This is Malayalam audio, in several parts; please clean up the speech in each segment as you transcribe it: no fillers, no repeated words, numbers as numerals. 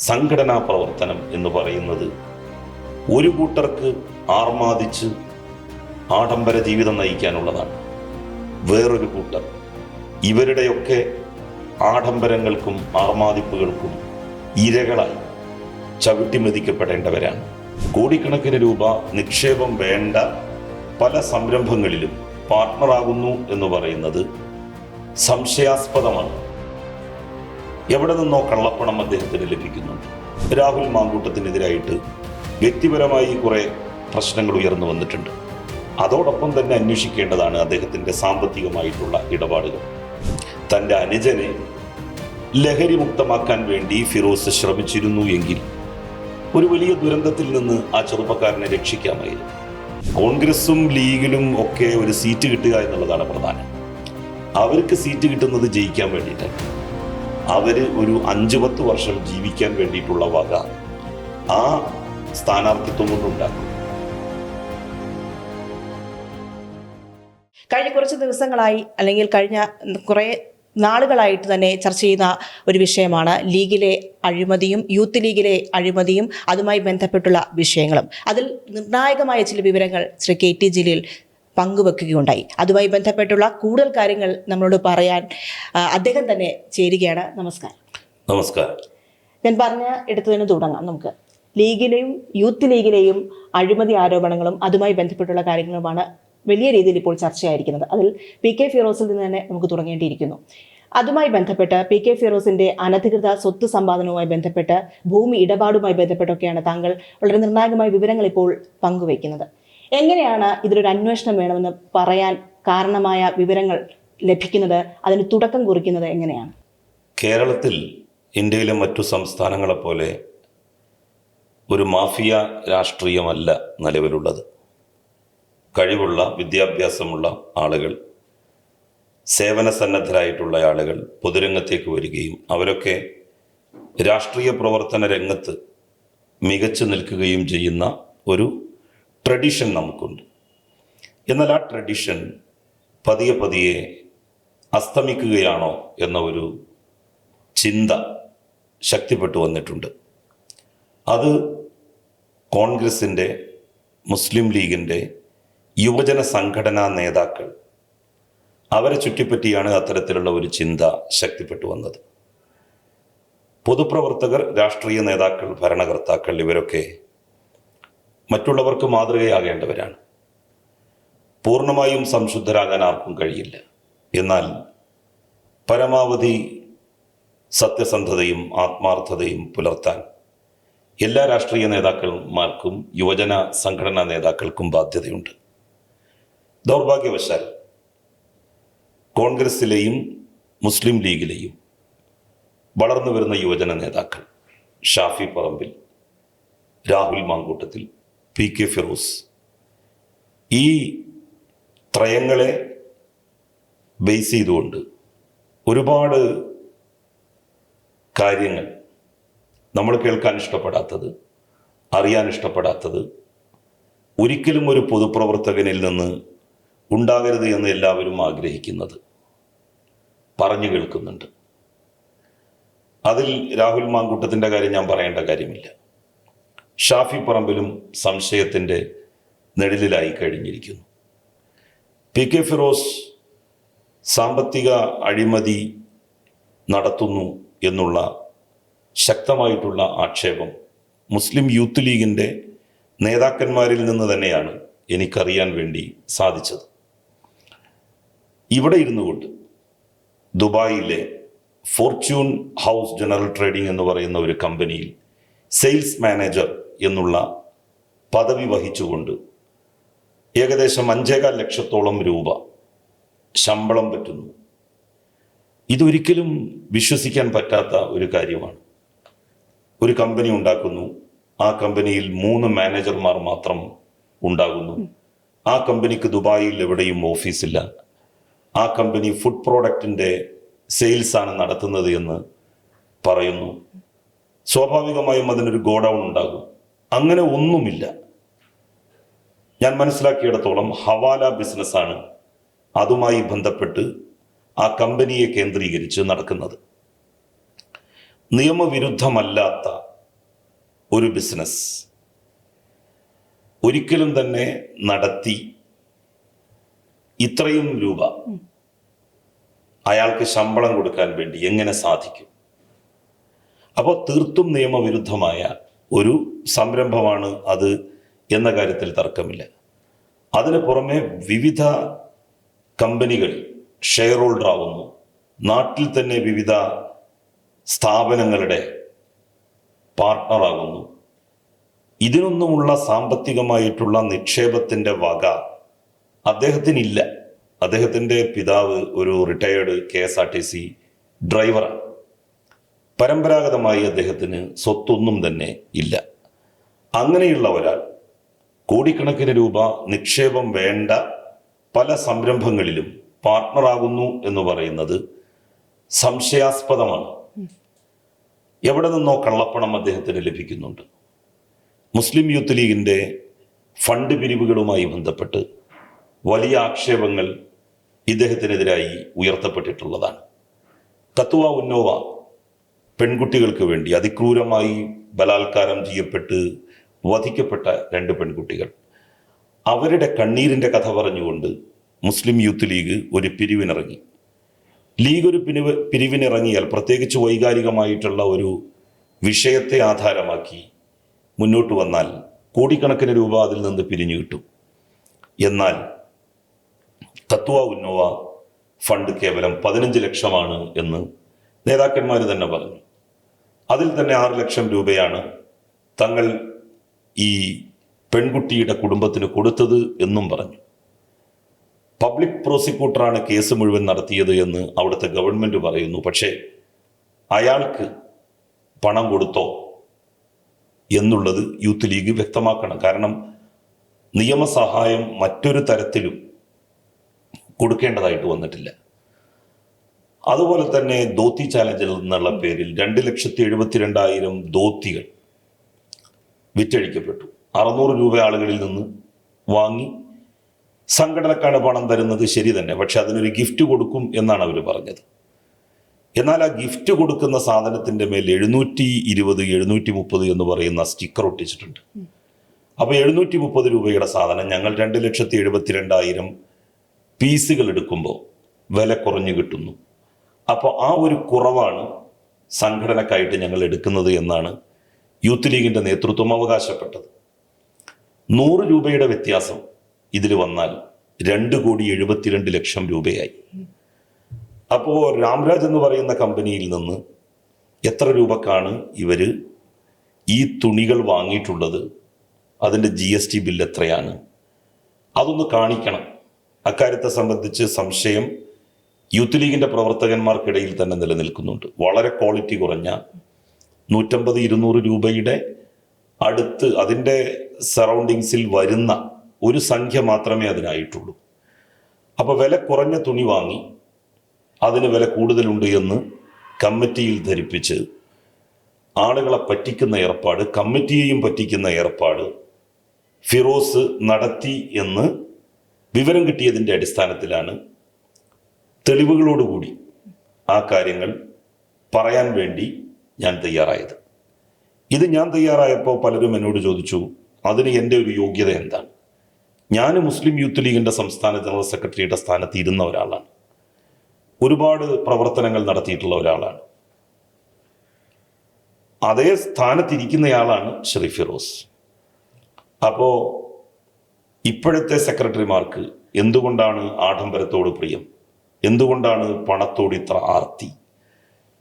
സംഘടനാ പ്രവർത്തനം എന്ന് പറയുന്നത് ഒരു കൂട്ടർക്ക് ആർമാദിച്ച് ആഡംബര ജീവിതം നയിക്കാനുള്ളതാണ്. വേറൊരു കൂട്ടർ ഇവരുടെയൊക്കെ ആഡംബരങ്ങൾക്കും ആർമാദിപ്പുകൾക്കും ഇരകളായി ചവിട്ടിമെതിക്കപ്പെടേണ്ടവരാണ്. കോടിക്കണക്കിന് രൂപ നിക്ഷേപം വേണ്ട പല സംരംഭങ്ങളിലും പാർട്ട്ണറാകുന്നു എന്ന് പറയുന്നത് സംശയാസ്പദമാണ്. എവിടെ നിന്നോ കള്ളപ്പണം അദ്ദേഹത്തിന് ലഭിക്കുന്നുണ്ട്. രാഹുൽ മാങ്കൂട്ടത്തിനെതിരായിട്ട് വ്യക്തിപരമായി കുറെ പ്രശ്നങ്ങൾ ഉയർന്നു വന്നിട്ടുണ്ട്. അതോടൊപ്പം തന്നെ അന്വേഷിക്കേണ്ടതാണ് അദ്ദേഹത്തിൻ്റെ സാമ്പത്തികമായിട്ടുള്ള ഇടപാടുകൾ. തൻ്റെ അനുജനെ ലഹരി മുക്തമാക്കാൻ വേണ്ടി ഫിറോസ് ശ്രമിച്ചിരുന്നു എങ്കിൽ ഒരു വലിയ ദുരന്തത്തിൽ നിന്ന് ആ ചെറുപ്പക്കാരനെ രക്ഷിക്കാമായിരുന്നു. കോൺഗ്രസും ലീഗിലും ഒക്കെ ഒരു സീറ്റ് കിട്ടുക എന്നുള്ളതാണ് പ്രധാനം. അവർക്ക് സീറ്റ് കിട്ടുന്നത് ജയിക്കാൻ വേണ്ടിയിട്ടാണ്. അവര് ഒരു 5-10 വർഷം ജീവിക്കാൻ വേണ്ടിയിട്ടുള്ള വക ആ സ്ഥാനാർത്ഥിത്വം കൊണ്ടുണ്ടാക്കും. കഴിഞ്ഞ കുറച്ച് ദിവസങ്ങളായി അല്ലെങ്കിൽ കഴിഞ്ഞ കുറേ നാളുകളായിട്ട് തന്നെ ചർച്ച ചെയ്യുന്ന ഒരു വിഷയമാണ് ലീഗിലെ അഴിമതിയും യൂത്ത് ലീഗിലെ അഴിമതിയും അതുമായി ബന്ധപ്പെട്ടുള്ള വിഷയങ്ങളും. അതിൽ നിർണായകമായ ചില വിവരങ്ങൾ ശ്രീ KT ജലീൽ പങ്കുവെക്കുകയുണ്ടായി. അതുമായി ബന്ധപ്പെട്ടുള്ള കൂടുതൽ കാര്യങ്ങൾ നമ്മളോട് പറയാൻ അദ്ദേഹം തന്നെ ചേരുകയാണ്. നമസ്കാരം. നമസ്കാരം. ഞാൻ പറഞ്ഞ എടുത്തു തന്നെ തുടങ്ങാം. നമുക്ക് ലീഗിലെയും യൂത്ത് ലീഗിലെയും അഴിമതി ആരോപണങ്ങളും അതുമായി ബന്ധപ്പെട്ടുള്ള കാര്യങ്ങളുമാണ് വലിയ രീതിയിൽ ഇപ്പോൾ ചർച്ചയായിരിക്കുന്നത്. അതിൽ PK ഫിറോസിൽ നിന്ന് തന്നെ നമുക്ക് തുടങ്ങേണ്ടിയിരിക്കുന്നു. അതുമായി ബന്ധപ്പെട്ട് PK ഫിറോസിന്റെ അനധികൃത സ്വത്ത് സമ്പാദനവുമായി ബന്ധപ്പെട്ട് ഭൂമി ഇടപാടുമായി ബന്ധപ്പെട്ടൊക്കെയാണ് താങ്കൾ വളരെ നിർണായകമായ വിവരങ്ങൾ ഇപ്പോൾ പങ്കുവയ്ക്കുന്നത്. എങ്ങനെയാണ് ഇതിലൊരു അന്വേഷണം വേണമെന്ന് പറയാൻ കാരണമായ വിവരങ്ങൾ ലഭിക്കുന്നത്? അതിന് തുടക്കം കുറിക്കുന്നത് എങ്ങനെയാണ്? കേരളത്തിൽ ഇന്ത്യയിലെ മറ്റു സംസ്ഥാനങ്ങളെപ്പോലെ ഒരു മാഫിയ രാഷ്ട്രീയമല്ല നിലവിലുള്ളത്. കഴിവുള്ള വിദ്യാഭ്യാസമുള്ള ആളുകൾ, സേവന സന്നദ്ധരായിട്ടുള്ള ആളുകൾ പൊതുരംഗത്തേക്ക് വരികയും അവരൊക്കെ രാഷ്ട്രീയ പ്രവർത്തന രംഗത്ത് മികച്ചു നിൽക്കുകയും ചെയ്യുന്ന ഒരു ട്രഡീഷൻ നമുക്കുണ്ട്. എന്നാൽ ആ ട്രഡീഷൻ പതിയെ പതിയെ അസ്തമിക്കുകയാണോ എന്ന ഒരു ചിന്ത ശക്തിപ്പെട്ടു വന്നിട്ടുണ്ട്. അത് കോൺഗ്രസിൻ്റെ, മുസ്ലിം ലീഗിൻ്റെ യുവജന സംഘടനാ നേതാക്കൾ, അവരെ ചുറ്റിപ്പറ്റിയാണ് അത്തരത്തിലുള്ള ഒരു ചിന്ത ശക്തിപ്പെട്ടു വന്നത്. പൊതുപ്രവർത്തകർ, രാഷ്ട്രീയ നേതാക്കൾ, ഭരണകർത്താക്കൾ ഇവരൊക്കെ മറ്റുള്ളവർക്ക് മാതൃകയാകേണ്ടവരാണ്. പൂർണ്ണമായും സംശുദ്ധരാകാൻ ആർക്കും കഴിയില്ല. എന്നാൽ പരമാവധി സത്യസന്ധതയും ആത്മാർത്ഥതയും പുലർത്താൻ എല്ലാ രാഷ്ട്രീയ നേതാക്കന്മാർക്കും യുവജന സംഘടനാ നേതാക്കൾക്കും ബാധ്യതയുണ്ട്. ദൗർഭാഗ്യവശാൽ കോൺഗ്രസിലെയും മുസ്ലിം ലീഗിലെയും വളർന്നു വരുന്ന യുവജന നേതാക്കൾ ഷാഫി പറമ്പിൽ, രാഹുൽ മാങ്കൂട്ടത്തിൽ, PK ഫിറോസ്, ഈ ത്രയങ്ങളെ ബേസ് ചെയ്തുകൊണ്ട് ഒരുപാട് കാര്യങ്ങൾ നമ്മൾ കേൾക്കാൻ ഇഷ്ടപ്പെടാത്തത്, അറിയാൻ ഇഷ്ടപ്പെടാത്തത്, ഒരിക്കലും ഒരു പൊതുപ്രവർത്തകനിൽ നിന്ന് ഉണ്ടാകരുത് എന്ന് എല്ലാവരും ആഗ്രഹിക്കുന്നത് പറഞ്ഞു കേൾക്കുന്നുണ്ട്. അതിൽ രാഹുൽ മാങ്കൂട്ടത്തിൻ്റെ കാര്യം ഞാൻ പറയേണ്ട കാര്യമില്ല. ഷാഫി പറമ്പിലും സംശയത്തിൻ്റെ നിഴലിലായി കഴിഞ്ഞിരിക്കുന്നു. PK ഫിറോസ് സാമ്പത്തിക അഴിമതി നടത്തുന്നു എന്നുള്ള ശക്തമായിട്ടുള്ള ആക്ഷേപം മുസ്ലിം യൂത്ത് ലീഗിൻ്റെ നേതാക്കന്മാരിൽ നിന്ന് തന്നെയാണ് എനിക്കറിയാൻ വേണ്ടി സാധിച്ചത്. ഇവിടെ ഇരുന്നു കൊണ്ട് ദുബായിലെ ഫോർച്യൂൺ ഹൗസ് ജനറൽ ട്രേഡിംഗ് എന്ന് പറയുന്ന ഒരു കമ്പനിയിൽ സെയിൽസ് മാനേജർ എന്നുള്ള പദവി വഹിച്ചുകൊണ്ട് ഏകദേശം 5.25 ലക്ഷത്തോളം രൂപ ശമ്പളം പറ്റുന്നു. ഇതൊരിക്കലും വിശ്വസിക്കാൻ പറ്റാത്ത ഒരു കാര്യമാണ്. ഒരു കമ്പനി ഉണ്ടാക്കുന്നു, ആ കമ്പനിയിൽ 3 മാനേജർമാർ മാത്രം ഉണ്ടാകുന്നു. ആ കമ്പനിക്ക് ദുബായിൽ എവിടെയും ഓഫീസില്ല. ആ കമ്പനി ഫുഡ് പ്രോഡക്റ്റിൻ്റെ സെയിൽസാണ് നടത്തുന്നത് എന്ന് പറയുന്നു. സ്വാഭാവികമായും അതിനൊരു ഗോഡൗൺ ഉണ്ടാകും. അങ്ങനെ ഒന്നുമില്ല. ഞാൻ മനസ്സിലാക്കിയിടത്തോളം ഹവാല ബിസിനസ്സാണ് അതുമായി ബന്ധപ്പെട്ട് ആ കമ്പനിയെ കേന്ദ്രീകരിച്ച് നടക്കുന്നത്. നിയമവിരുദ്ധമല്ലാത്ത ഒരു ബിസിനസ് ഒരിക്കലും തന്നെ നടത്തി ഇത്രയും രൂപ അയാൾക്ക് ശമ്പളം കൊടുക്കാൻ വേണ്ടി എങ്ങനെ സാധിക്കും? അപ്പോൾ തീർത്തും നിയമവിരുദ്ധമായ ഒരു സംരംഭമാണ് അത് എന്ന കാര്യത്തിൽ തർക്കമില്ല. അതിന് പുറമെ വിവിധ കമ്പനികളിൽ ഷെയർ ഹോൾഡർ ആവുന്നു, നാട്ടിൽ തന്നെ വിവിധ സ്ഥാപനങ്ങളുടെ പാർട്ട്ണറാകുന്നു. ഇതിനൊന്നുമുള്ള സാമ്പത്തികമായിട്ടുള്ള നിക്ഷേപത്തിൻ്റെ വക അദ്ദേഹത്തിനില്ല. അദ്ദേഹത്തിൻ്റെ പിതാവ് ഒരു റിട്ടയേർഡ് KSRTC ഡ്രൈവറാണ്. പരമ്പരാഗതമായി അദ്ദേഹത്തിന് സ്വത്തൊന്നും തന്നെ ഇല്ല. അങ്ങനെയുള്ള ഒരാൾ കോടിക്കണക്കിന് രൂപ നിക്ഷേപം വേണ്ട പല സംരംഭങ്ങളിലും പാർട്ട്ണറാകുന്നു എന്ന് പറയുന്നത് സംശയാസ്പദമാണ്. എവിടെ നിന്നോ കള്ളപ്പണം അദ്ദേഹത്തിന് ലഭിക്കുന്നുണ്ട്. മുസ്ലിം യൂത്ത് ലീഗിൻ്റെ ഫണ്ട് പിരിവുകളുമായി ബന്ധപ്പെട്ട് വലിയ ആക്ഷേപങ്ങൾ ഇദ്ദേഹത്തിനെതിരായി ഉയർത്തപ്പെട്ടിട്ടുള്ളതാണ്. കത്തുവ ഉന്നോവ പെൺകുട്ടികൾക്ക് വേണ്ടി അതിക്രൂരമായി ബലാത്കാരം ചെയ്യപ്പെട്ട് വധിക്കപ്പെട്ട 2 പെൺകുട്ടികൾ, അവരുടെ കണ്ണീരിൻ്റെ കഥ പറഞ്ഞുകൊണ്ട് മുസ്ലിം യൂത്ത് ലീഗ് ഒരു പിരിവിനിറങ്ങി. ലീഗ് ഒരു പിരിവിനിറങ്ങിയാൽ പ്രത്യേകിച്ച് വൈകാരികമായിട്ടുള്ള ഒരു വിഷയത്തെ ആധാരമാക്കി മുന്നോട്ട് വന്നാൽ കോടിക്കണക്കിന് രൂപ അതിൽ നിന്ന് പിരിഞ്ഞു കിട്ടും. എന്നാൽ കത്തുവ ഉന്നോവ ഫണ്ട് കേവലം 15 ലക്ഷമാണ് എന്ന് നേതാക്കന്മാർ തന്നെ പറഞ്ഞു. അതിൽ തന്നെ 6 ലക്ഷം രൂപയാണ് തങ്ങൾ ഈ പെൺകുട്ടിയുടെ കുടുംബത്തിന് കൊടുത്തത് എന്നും പറഞ്ഞു. പബ്ലിക് പ്രോസിക്യൂട്ടറാണ് കേസ് മുഴുവൻ നടത്തിയത് എന്ന് അവിടുത്തെ ഗവൺമെൻറ് പറയുന്നു. പക്ഷേ അയാൾക്ക് പണം കൊടുത്തോ എന്നുള്ളത് യൂത്ത് ലീഗ് വ്യക്തമാക്കണം. കാരണം നിയമസഹായം മറ്റൊരു തരത്തിലും കൊടുക്കേണ്ടതായിട്ട് വന്നിട്ടില്ല. അതുപോലെ തന്നെ ധോത്തി ചാലഞ്ചിൽ നിന്നുള്ള പേരിൽ 2,72,000 ധോത്തികൾ വിറ്റഴിക്കപ്പെട്ടു. 600 രൂപ ആളുകളിൽ നിന്ന് വാങ്ങി സംഘടനക്കാണ് പണം തരുന്നത്, ശരി തന്നെ. പക്ഷെ അതിനൊരു ഗിഫ്റ്റ് കൊടുക്കും എന്നാണ് അവർ പറഞ്ഞത്. എന്നാൽ ആ ഗിഫ്റ്റ് കൊടുക്കുന്ന സാധനത്തിൻ്റെ മേൽ 720, 730 എന്ന് പറയുന്ന സ്റ്റിക്കർ ഒട്ടിച്ചിട്ടുണ്ട്. അപ്പോൾ 730 രൂപയുടെ സാധനം ഞങ്ങൾ 2,72,000 പീസുകൾ എടുക്കുമ്പോൾ വില കുറഞ്ഞു കിട്ടുന്നു. അപ്പോൾ ആ ഒരു കുറവാണ് സംഘടനക്കായിട്ട് ഞങ്ങൾ എടുക്കുന്നത് എന്നാണ് യൂത്ത് ലീഗിൻ്റെ നേതൃത്വം അവകാശപ്പെട്ടത്. 100 രൂപയുടെ വ്യത്യാസം ഇതിൽ വന്നാൽ 2,72,00,000 രൂപയായി. അപ്പോൾ രാംരാജ് എന്ന് പറയുന്ന കമ്പനിയിൽ നിന്ന് എത്ര രൂപക്കാണ് ഇവർ ഈ തുണികൾ വാങ്ങിയിട്ടുള്ളത്? അതിൻ്റെ GST ബില്ല് എത്രയാണ്? അതൊന്ന് കാണിക്കണം. അക്കാര്യത്തെ സംബന്ധിച്ച് സംശയം യൂത്ത് ലീഗിൻ്റെ പ്രവർത്തകന്മാർക്കിടയിൽ തന്നെ നിലനിൽക്കുന്നുണ്ട്. വളരെ ക്വാളിറ്റി കുറഞ്ഞ 150-200 രൂപയുടെ അടുത്ത് അതിൻ്റെ സറൗണ്ടിങ്സിൽ വരുന്ന ഒരു സംഖ്യ മാത്രമേ അതിനായിട്ടുള്ളൂ. അപ്പോൾ വില കുറഞ്ഞ തുണി വാങ്ങി അതിന് വില കൂടുതലുണ്ട് എന്ന് കമ്മിറ്റിയിൽ ധരിപ്പിച്ച് ആളുകളെ പറ്റിക്കുന്ന ഏർപ്പാട്, കമ്മിറ്റിയെയും പറ്റിക്കുന്ന ഏർപ്പാട് ഫിറോസ് നടത്തി എന്ന് വിവരം കിട്ടിയതിൻ്റെ അടിസ്ഥാനത്തിലാണ് തെളിവുകളോടുകൂടി ആ കാര്യങ്ങൾ പറയാൻ വേണ്ടി ഞാൻ തയ്യാറായത്. ഇത് ഞാൻ തയ്യാറായപ്പോൾ പലരും എന്നോട് ചോദിച്ചു, അതിന് എൻ്റെ ഒരു യോഗ്യത എന്താണ്? ഞാൻ മുസ്ലിം യൂത്ത് ലീഗിൻ്റെ സംസ്ഥാന ജനറൽ സെക്രട്ടറിയുടെ സ്ഥാനത്ത് ഇരുന്ന ഒരാളാണ്. ഒരുപാട് പ്രവർത്തനങ്ങൾ നടത്തിയിട്ടുള്ള ഒരാളാണ്. അതേ സ്ഥാനത്തിരിക്കുന്നയാളാണ് ശ്രീ ഫിറോസ്. അപ്പോൾ ഇപ്പോഴത്തെ സെക്രട്ടറിമാർക്ക് എന്തുകൊണ്ടാണ് ആഡംബരത്തോട് പ്രിയം? എന്തുകൊണ്ടാണ് പണത്തോട് ഇത്ര ആർത്തി?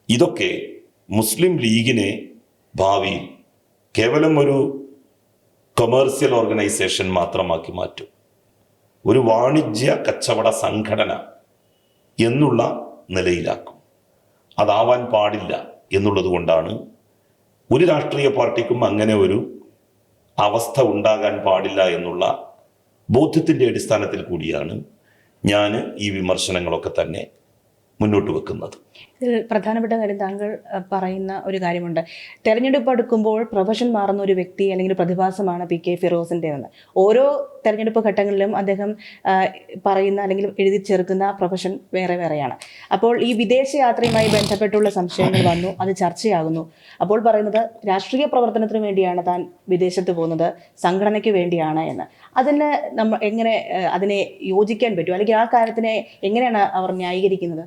ഇതൊക്കെ മുസ്ലിം ലീഗിനെ ഭാവിയിൽ കേവലം ഒരു കൊമേഴ്സ്യൽ ഓർഗനൈസേഷൻ മാത്രമാക്കി മാറ്റും, ഒരു വാണിജ്യ കച്ചവട സംഘടന എന്നുള്ള നിലയിലാക്കും. അതാവാൻ പാടില്ല എന്നുള്ളത് കൊണ്ടാണ് ഒരു രാഷ്ട്രീയ പാർട്ടിക്കും അങ്ങനെ ഒരു അവസ്ഥ ഉണ്ടാകാൻ പാടില്ല എന്നുള്ള ബോധ്യത്തിൻ്റെ അടിസ്ഥാനത്തിൽ കൂടിയാണ് ഞാൻ ഈ വിമർശനങ്ങളൊക്കെ തന്നെ മുന്നോട്ട് വെക്കുന്നത്. ഇതിൽ പ്രധാനപ്പെട്ട കാര്യം താങ്കൾ പറയുന്ന ഒരു കാര്യമുണ്ട്. തെരഞ്ഞെടുപ്പ് അടുക്കുമ്പോൾ പ്രൊഫഷൻ മാറുന്ന ഒരു വ്യക്തി അല്ലെങ്കിൽ പ്രതിഭാസമാണ് PK ഫിറോസിൻ്റെതെന്ന്. ഓരോ തെരഞ്ഞെടുപ്പ് ഘട്ടങ്ങളിലും അദ്ദേഹം പറയുന്ന അല്ലെങ്കിൽ എഴുതി ചേർക്കുന്ന പ്രൊഫഷൻ വേറെ വേറെയാണ്. അപ്പോൾ ഈ വിദേശയാത്രയുമായി ബന്ധപ്പെട്ടുള്ള സംശയങ്ങൾ വന്നു, അത് ചർച്ചയാകുന്നു. അപ്പോൾ പറയുന്നത് രാഷ്ട്രീയ പ്രവർത്തനത്തിന് വേണ്ടിയാണ് താൻ വിദേശത്ത് പോകുന്നത്, സംഘടനയ്ക്ക് വേണ്ടിയാണ് എന്ന്. അതിന് നമ്മൾ എങ്ങനെ അതിനെ യോജിക്കാൻ പറ്റും, അല്ലെങ്കിൽ ആ കാര്യത്തിനെ എങ്ങനെയാണ് അവർ ന്യായീകരിക്കുന്നത്?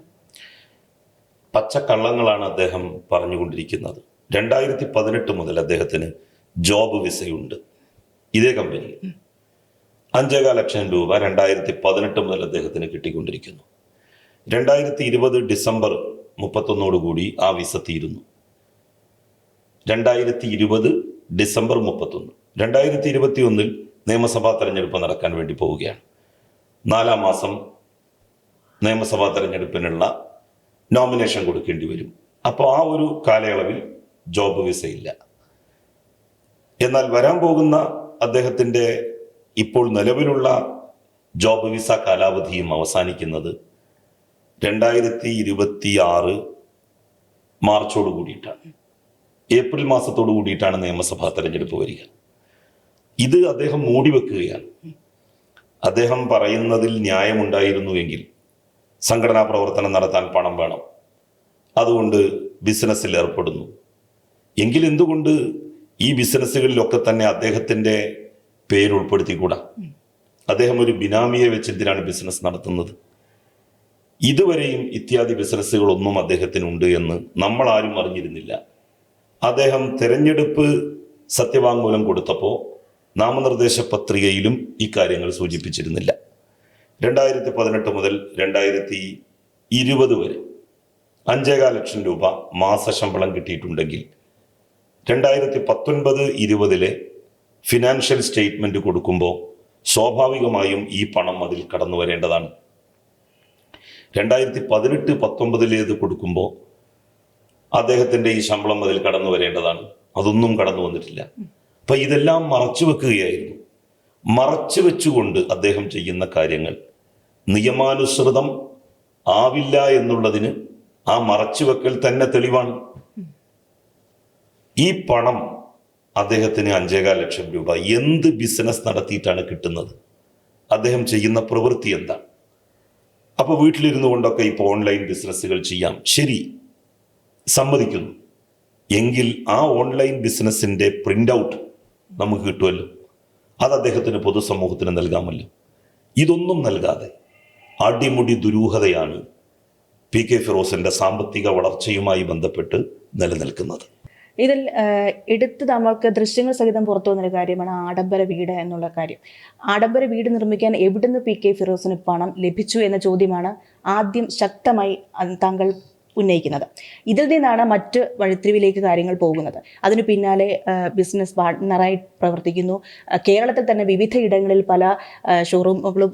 പച്ചക്കള്ളങ്ങളാണ് അദ്ദേഹം പറഞ്ഞുകൊണ്ടിരിക്കുന്നത്. 2018 മുതൽ അദ്ദേഹത്തിന് ജോബ് വിസയുണ്ട് ഇതേ കമ്പനിയിൽ. 5.25 ലക്ഷം രൂപ 2018 മുതൽ അദ്ദേഹത്തിന് കിട്ടിക്കൊണ്ടിരിക്കുന്നു. 2020 ഡിസംബർ 31 ആ വിസ തീരുന്നു. 2020 ഡിസംബർ 31. 2021 നിയമസഭാ തെരഞ്ഞെടുപ്പ് നടക്കാൻ വേണ്ടി പോവുകയാണ്. 4-ാം മാസം നിയമസഭാ തെരഞ്ഞെടുപ്പിനുള്ള നോമിനേഷൻ കൊടുക്കേണ്ടി വരും. അപ്പോൾ ആ ഒരു കാലയളവിൽ ജോബ് വിസ ഇല്ല. എന്നാൽ വരാൻ പോകുന്ന അദ്ദേഹത്തിൻ്റെ ഇപ്പോൾ നിലവിലുള്ള ജോബ് വിസ കാലാവധിയും അവസാനിക്കുന്നത് 2026 മാർച്ചോട് കൂടിയിട്ടാണ്. ഏപ്രിൽ മാസത്തോടു കൂടിയിട്ടാണ് നിയമസഭാ തെരഞ്ഞെടുപ്പ് വരിക. ഇത് അദ്ദേഹം മൂടിവെക്കുകയാണ്. അദ്ദേഹം പറയുന്നതിൽ ന്യായമുണ്ടായിരുന്നുവെങ്കിൽ സംഘടനാ പ്രവർത്തനം നടത്താൻ പണം വേണം, അതുകൊണ്ട് ബിസിനസ്സിൽ ഏർപ്പെടുന്നു എങ്കിൽ എന്തുകൊണ്ട് ഈ ബിസിനസ്സുകളിലൊക്കെ തന്നെ അദ്ദേഹത്തിൻ്റെ പേര് ഉൾപ്പെടുത്തിക്കൂടാ? അദ്ദേഹം ഒരു ബിനാമിയെ വെച്ച് എന്തിനാണ് ബിസിനസ് നടത്തുന്നത്? ഇതുവരെയും ഇത്യാദി ബിസിനസ്സുകളൊന്നും അദ്ദേഹത്തിനുണ്ട് എന്ന് നമ്മൾ ആരും അറിഞ്ഞിരുന്നില്ല. അദ്ദേഹം തെരഞ്ഞെടുപ്പ് സത്യവാങ്മൂലം കൊടുത്തപ്പോൾ നാമനിർദ്ദേശ പത്രികയിലും ഇക്കാര്യങ്ങൾ സൂചിപ്പിച്ചിരുന്നില്ല. 2018 മുതൽ 2020 വരെ 5.25 ലക്ഷം രൂപ മാസശമ്പളം കിട്ടിയിട്ടുണ്ടെങ്കിൽ 2019-20 ഫിനാൻഷ്യൽ സ്റ്റേറ്റ്മെന്റ് കൊടുക്കുമ്പോൾ സ്വാഭാവികമായും ഈ പണം അതിൽ കടന്നു വരേണ്ടതാണ്. 2018-19 കൊടുക്കുമ്പോൾ അദ്ദേഹത്തിൻ്റെ ഈ ശമ്പളം അതിൽ കടന്നു വരേണ്ടതാണ്. അതൊന്നും കടന്നു വന്നിട്ടില്ല. അപ്പൊ ഇതെല്ലാം മറച്ചു വെക്കുകയായിരുന്നു. മറച്ചു വെച്ചുകൊണ്ട് അദ്ദേഹം ചെയ്യുന്ന കാര്യങ്ങൾ നിയമാനുസൃതം ആവില്ല എന്നുള്ളതിന് ആ മറച്ചുവെക്കൽ തന്നെ തെളിവാണ്. ഈ പണം അദ്ദേഹത്തിന് 5.25 ലക്ഷം രൂപ എന്ത് ബിസിനസ് നടത്തിയിട്ടാണ് കിട്ടുന്നത്? അദ്ദേഹം ചെയ്യുന്ന പ്രവൃത്തി എന്താണ്? അപ്പൊ വീട്ടിലിരുന്നു കൊണ്ടൊക്കെ ഇപ്പോൾ ഓൺലൈൻ ബിസിനസ്സുകൾ ചെയ്യാം, ശരി, സമ്മതിക്കുന്നു. എങ്കിൽ ആ ഓൺലൈൻ ബിസിനസിന്റെ പ്രിന്റ് ഔട്ട് നമുക്ക് കിട്ടുമല്ലോ, അത് അദ്ദേഹത്തിന് പൊതുസമൂഹത്തിന് നൽകാമല്ലോ. ഇതൊന്നും നൽകാതെ അടിമുടി ദുരൂഹതയാണ് PK ഫിറോസിന്റെ സാമ്പത്തിക വളർച്ചയുമായി ബന്ധപ്പെട്ട് നിലനിൽക്കുന്നത്. ഇതിൽ എടുത്ത് നമ്മൾക്ക് ദൃശ്യങ്ങൾ സഹിതം പുറത്തു വന്നൊരു കാര്യമാണ് ആഡംബര വീട് എന്നുള്ള കാര്യം. ആഡംബര വീട് നിർമ്മിക്കാൻ എവിടുന്ന് PK ഫിറോസിന് പണം ലഭിച്ചു എന്ന ചോദ്യമാണ് ആദ്യം ശക്തമായി താങ്കൾ ഉന്നയിക്കുന്നത്. ഇതിൽ നിന്നാണ് മറ്റ് വഴിത്തിരിവിലേക്ക് കാര്യങ്ങൾ പോകുന്നത്. അതിനു പിന്നാലെ ബിസിനസ് പാർട്ട്ണറായി പ്രവർത്തിക്കുന്നു. കേരളത്തിൽ തന്നെ വിവിധ ഇടങ്ങളിൽ പല ഷോറൂമുകളും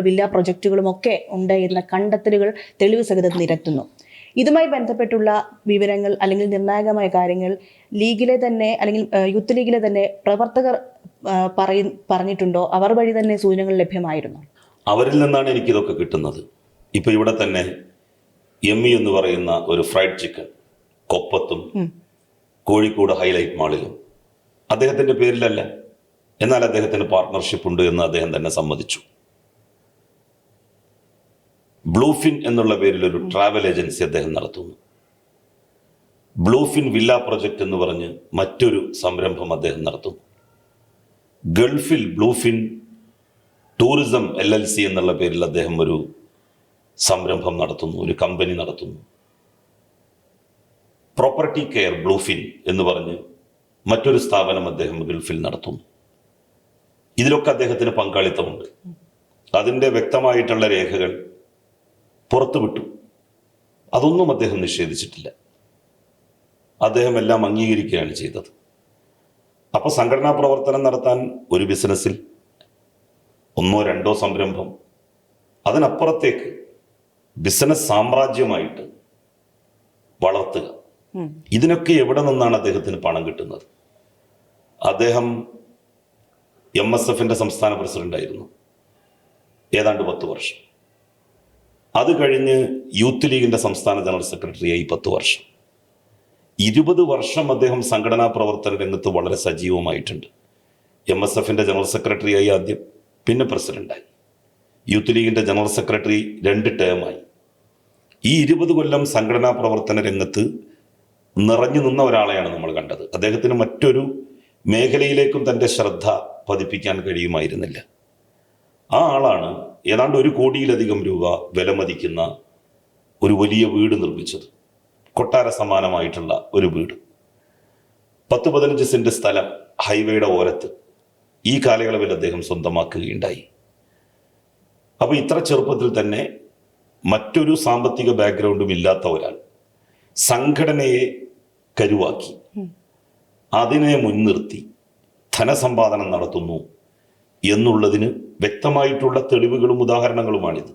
വില്ല പ്രൊജക്റ്റുകളും ഒക്കെ ഉണ്ട് എന്ന കണ്ടെത്തലുകൾ തെളിവ് സഹിതം നിരത്തുന്നു. ഇതുമായി ബന്ധപ്പെട്ടുള്ള വിവരങ്ങൾ അല്ലെങ്കിൽ നിർണായകമായ കാര്യങ്ങൾ ലീഗിലെ തന്നെ അല്ലെങ്കിൽ യൂത്ത് ലീഗിലെ തന്നെ പ്രവർത്തകർ പറഞ്ഞിട്ടുണ്ടോ? അവർ വഴി തന്നെ സൂചനകൾ ലഭ്യമായിരുന്നു? അവരിൽ നിന്നാണ് എനിക്കിതൊക്കെ കിട്ടുന്നത്. ഇപ്പൊ ഇവിടെ തന്നെ എമ്മി എന്ന് പറയുന്ന ഒരു ഫ്രൈഡ് ചിക്കൻ കൊപ്പത്തും കോഴിക്കോട് ഹൈലൈറ്റ് മാളിലും അദ്ദേഹത്തിന്റെ പേരിലല്ല, എന്നാൽ അദ്ദേഹത്തിന് പാർട്ട്ണർഷിപ്പ് ഉണ്ട് എന്ന് അദ്ദേഹം തന്നെ സമ്മതിച്ചു. ബ്ലൂഫിൻ എന്നുള്ള പേരിൽ ഒരു ട്രാവൽ ഏജൻസി അദ്ദേഹം നടത്തുന്നു. ബ്ലൂഫിൻ വില്ല പ്രൊജക്ട് എന്ന് പറഞ്ഞ് മറ്റൊരു സംരംഭം അദ്ദേഹം നടത്തുന്നു. ഗൾഫിൽ ബ്ലൂഫിൻ ടൂറിസം LLC എന്നുള്ള പേരിൽ അദ്ദേഹം ഒരു സംരംഭം നടത്തുന്നു, ഒരു കമ്പനി നടത്തുന്നു. പ്രോപ്പർട്ടി കെയർ ബ്ലൂഫിൻ എന്ന് പറഞ്ഞ് മറ്റൊരു സ്ഥാപനം അദ്ദേഹം ഗൾഫിൽ നടത്തുന്നു. ഇതിലൊക്കെ അദ്ദേഹത്തിന് പങ്കാളിത്തമുണ്ട്. അതിൻ്റെ വ്യക്തമായിട്ടുള്ള രേഖകൾ പുറത്തുവിട്ടു. അതൊന്നും അദ്ദേഹം നിഷേധിച്ചിട്ടില്ല. അദ്ദേഹം എല്ലാം അംഗീകരിക്കുകയാണ് ചെയ്തത്. അപ്പോൾ സംഘടനാ പ്രവർത്തനം നടത്താൻ ഒരു ബിസിനസ്സിൽ 1-2 സംരംഭം, അതിനപ്പുറത്തേക്ക് ബിസിനസ് സാമ്രാജ്യമായിട്ട് വളർത്തുക, ഇതിനൊക്കെ എവിടെ നിന്നാണ് അദ്ദേഹത്തിന് പണം കിട്ടുന്നത്? അദ്ദേഹം MSFന്റെ സംസ്ഥാന പ്രസിഡന്റായിരുന്നു ഏതാണ്ട് 10 വർഷം. അത് കഴിഞ്ഞ് യൂത്ത് ലീഗിൻ്റെ സംസ്ഥാന ജനറൽ സെക്രട്ടറിയായി 10 വർഷം. 20 വർഷം അദ്ദേഹം സംഘടനാ പ്രവർത്തന രംഗത്ത് വളരെ സജീവമായിട്ടുണ്ട്. MSFൻ്റെ ജനറൽ സെക്രട്ടറിയായി ആദ്യം, പിന്നെ പ്രസിഡന്റായി. യൂത്ത് ലീഗിൻ്റെ ജനറൽ സെക്രട്ടറി 2 ടേമായി. ഈ 20 കൊല്ലം സംഘടനാ പ്രവർത്തന രംഗത്ത് നിറഞ്ഞു നിന്ന ഒരാളെയാണ് നമ്മൾ കണ്ടത്. അദ്ദേഹത്തിന് മറ്റൊരു മേഖലയിലേക്കും തൻ്റെ ശ്രദ്ധ പതിപ്പിക്കാൻ കഴിയുമായിരുന്നില്ല. ആ ആളാണ് ഏതാണ്ട് 1 കോടിയിലധികം രൂപ വിലമതിക്കുന്ന ഒരു വലിയ വീട് നിർമ്മിച്ചത്. കൊട്ടാര സമാനമായിട്ടുള്ള ഒരു വീട്, 10-15 സെന്റ് സ്ഥലം ഹൈവേയുടെ ഓരത്ത് ഈ കാലയളവിൽ അദ്ദേഹം സ്വന്തമാക്കുകയുണ്ടായി. അപ്പോൾ ഇത്ര ചെറുപ്പത്തിൽ തന്നെ മറ്റൊരു സാമ്പത്തിക ബാക്ക്ഗ്രൗണ്ടും ഇല്ലാത്ത ഒരാൾ സംഘടനയെ കരുവാക്കി അതിനെ മുൻനിർത്തി ധനസമ്പാദനം നടത്തുന്നു എന്നുള്ളതിന് വ്യക്തമായിട്ടുള്ള തെളിവുകളും ഉദാഹരണങ്ങളുമാണിത്.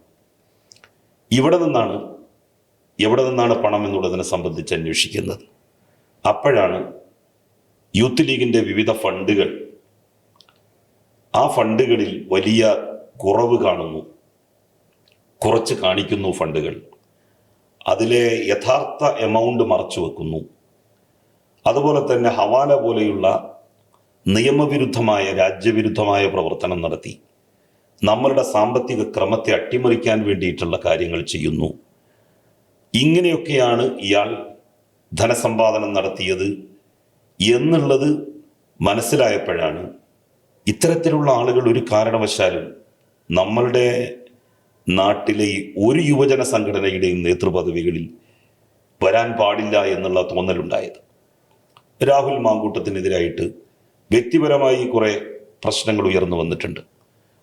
എവിടെ നിന്നാണ് പണം എന്നുള്ളതിനെ സംബന്ധിച്ച് അന്വേഷിക്കുന്നത്. അപ്പോഴാണ് യൂത്ത് ലീഗിൻ്റെ വിവിധ ഫണ്ടുകൾ, ആ ഫണ്ടുകളിൽ വലിയ കുറവ് കാണുന്നു, കുറച്ച് കാണിക്കുന്നു ഫണ്ടുകൾ, അതിലെ യഥാർത്ഥ എമൗണ്ട് മറച്ചു വെക്കുന്നു. അതുപോലെ തന്നെ ഹവാല പോലെയുള്ള നിയമവിരുദ്ധമായ രാജ്യവിരുദ്ധമായ പ്രവർത്തനം നടത്തി നമ്മളുടെ സാമ്പത്തിക ക്രമത്തെ അട്ടിമറിക്കാൻ വേണ്ടിയിട്ടുള്ള കാര്യങ്ങൾ ചെയ്യുന്നു. ഇങ്ങനെയൊക്കെയാണ് ഇയാൾ ധനസമ്പാദനം നടത്തിയത് എന്നുള്ളത് മനസ്സിലായപ്പോഴാണ് ഇത്തരത്തിലുള്ള ആളുകൾ ഒരു കാരണവശാലും നമ്മളുടെ നാട്ടിലെ ഒരു യുവജന സംഘടനയുടെയും നേതൃപദവികളിൽ വരാൻ പാടില്ല എന്നുള്ള തോന്നലുണ്ടായത്. രാഹുൽ മാങ്കൂട്ടത്തിനെതിരായിട്ട് വ്യക്തിപരമായി കുറെ പ്രശ്നങ്ങൾ ഉയർന്നു വന്നിട്ടുണ്ട്.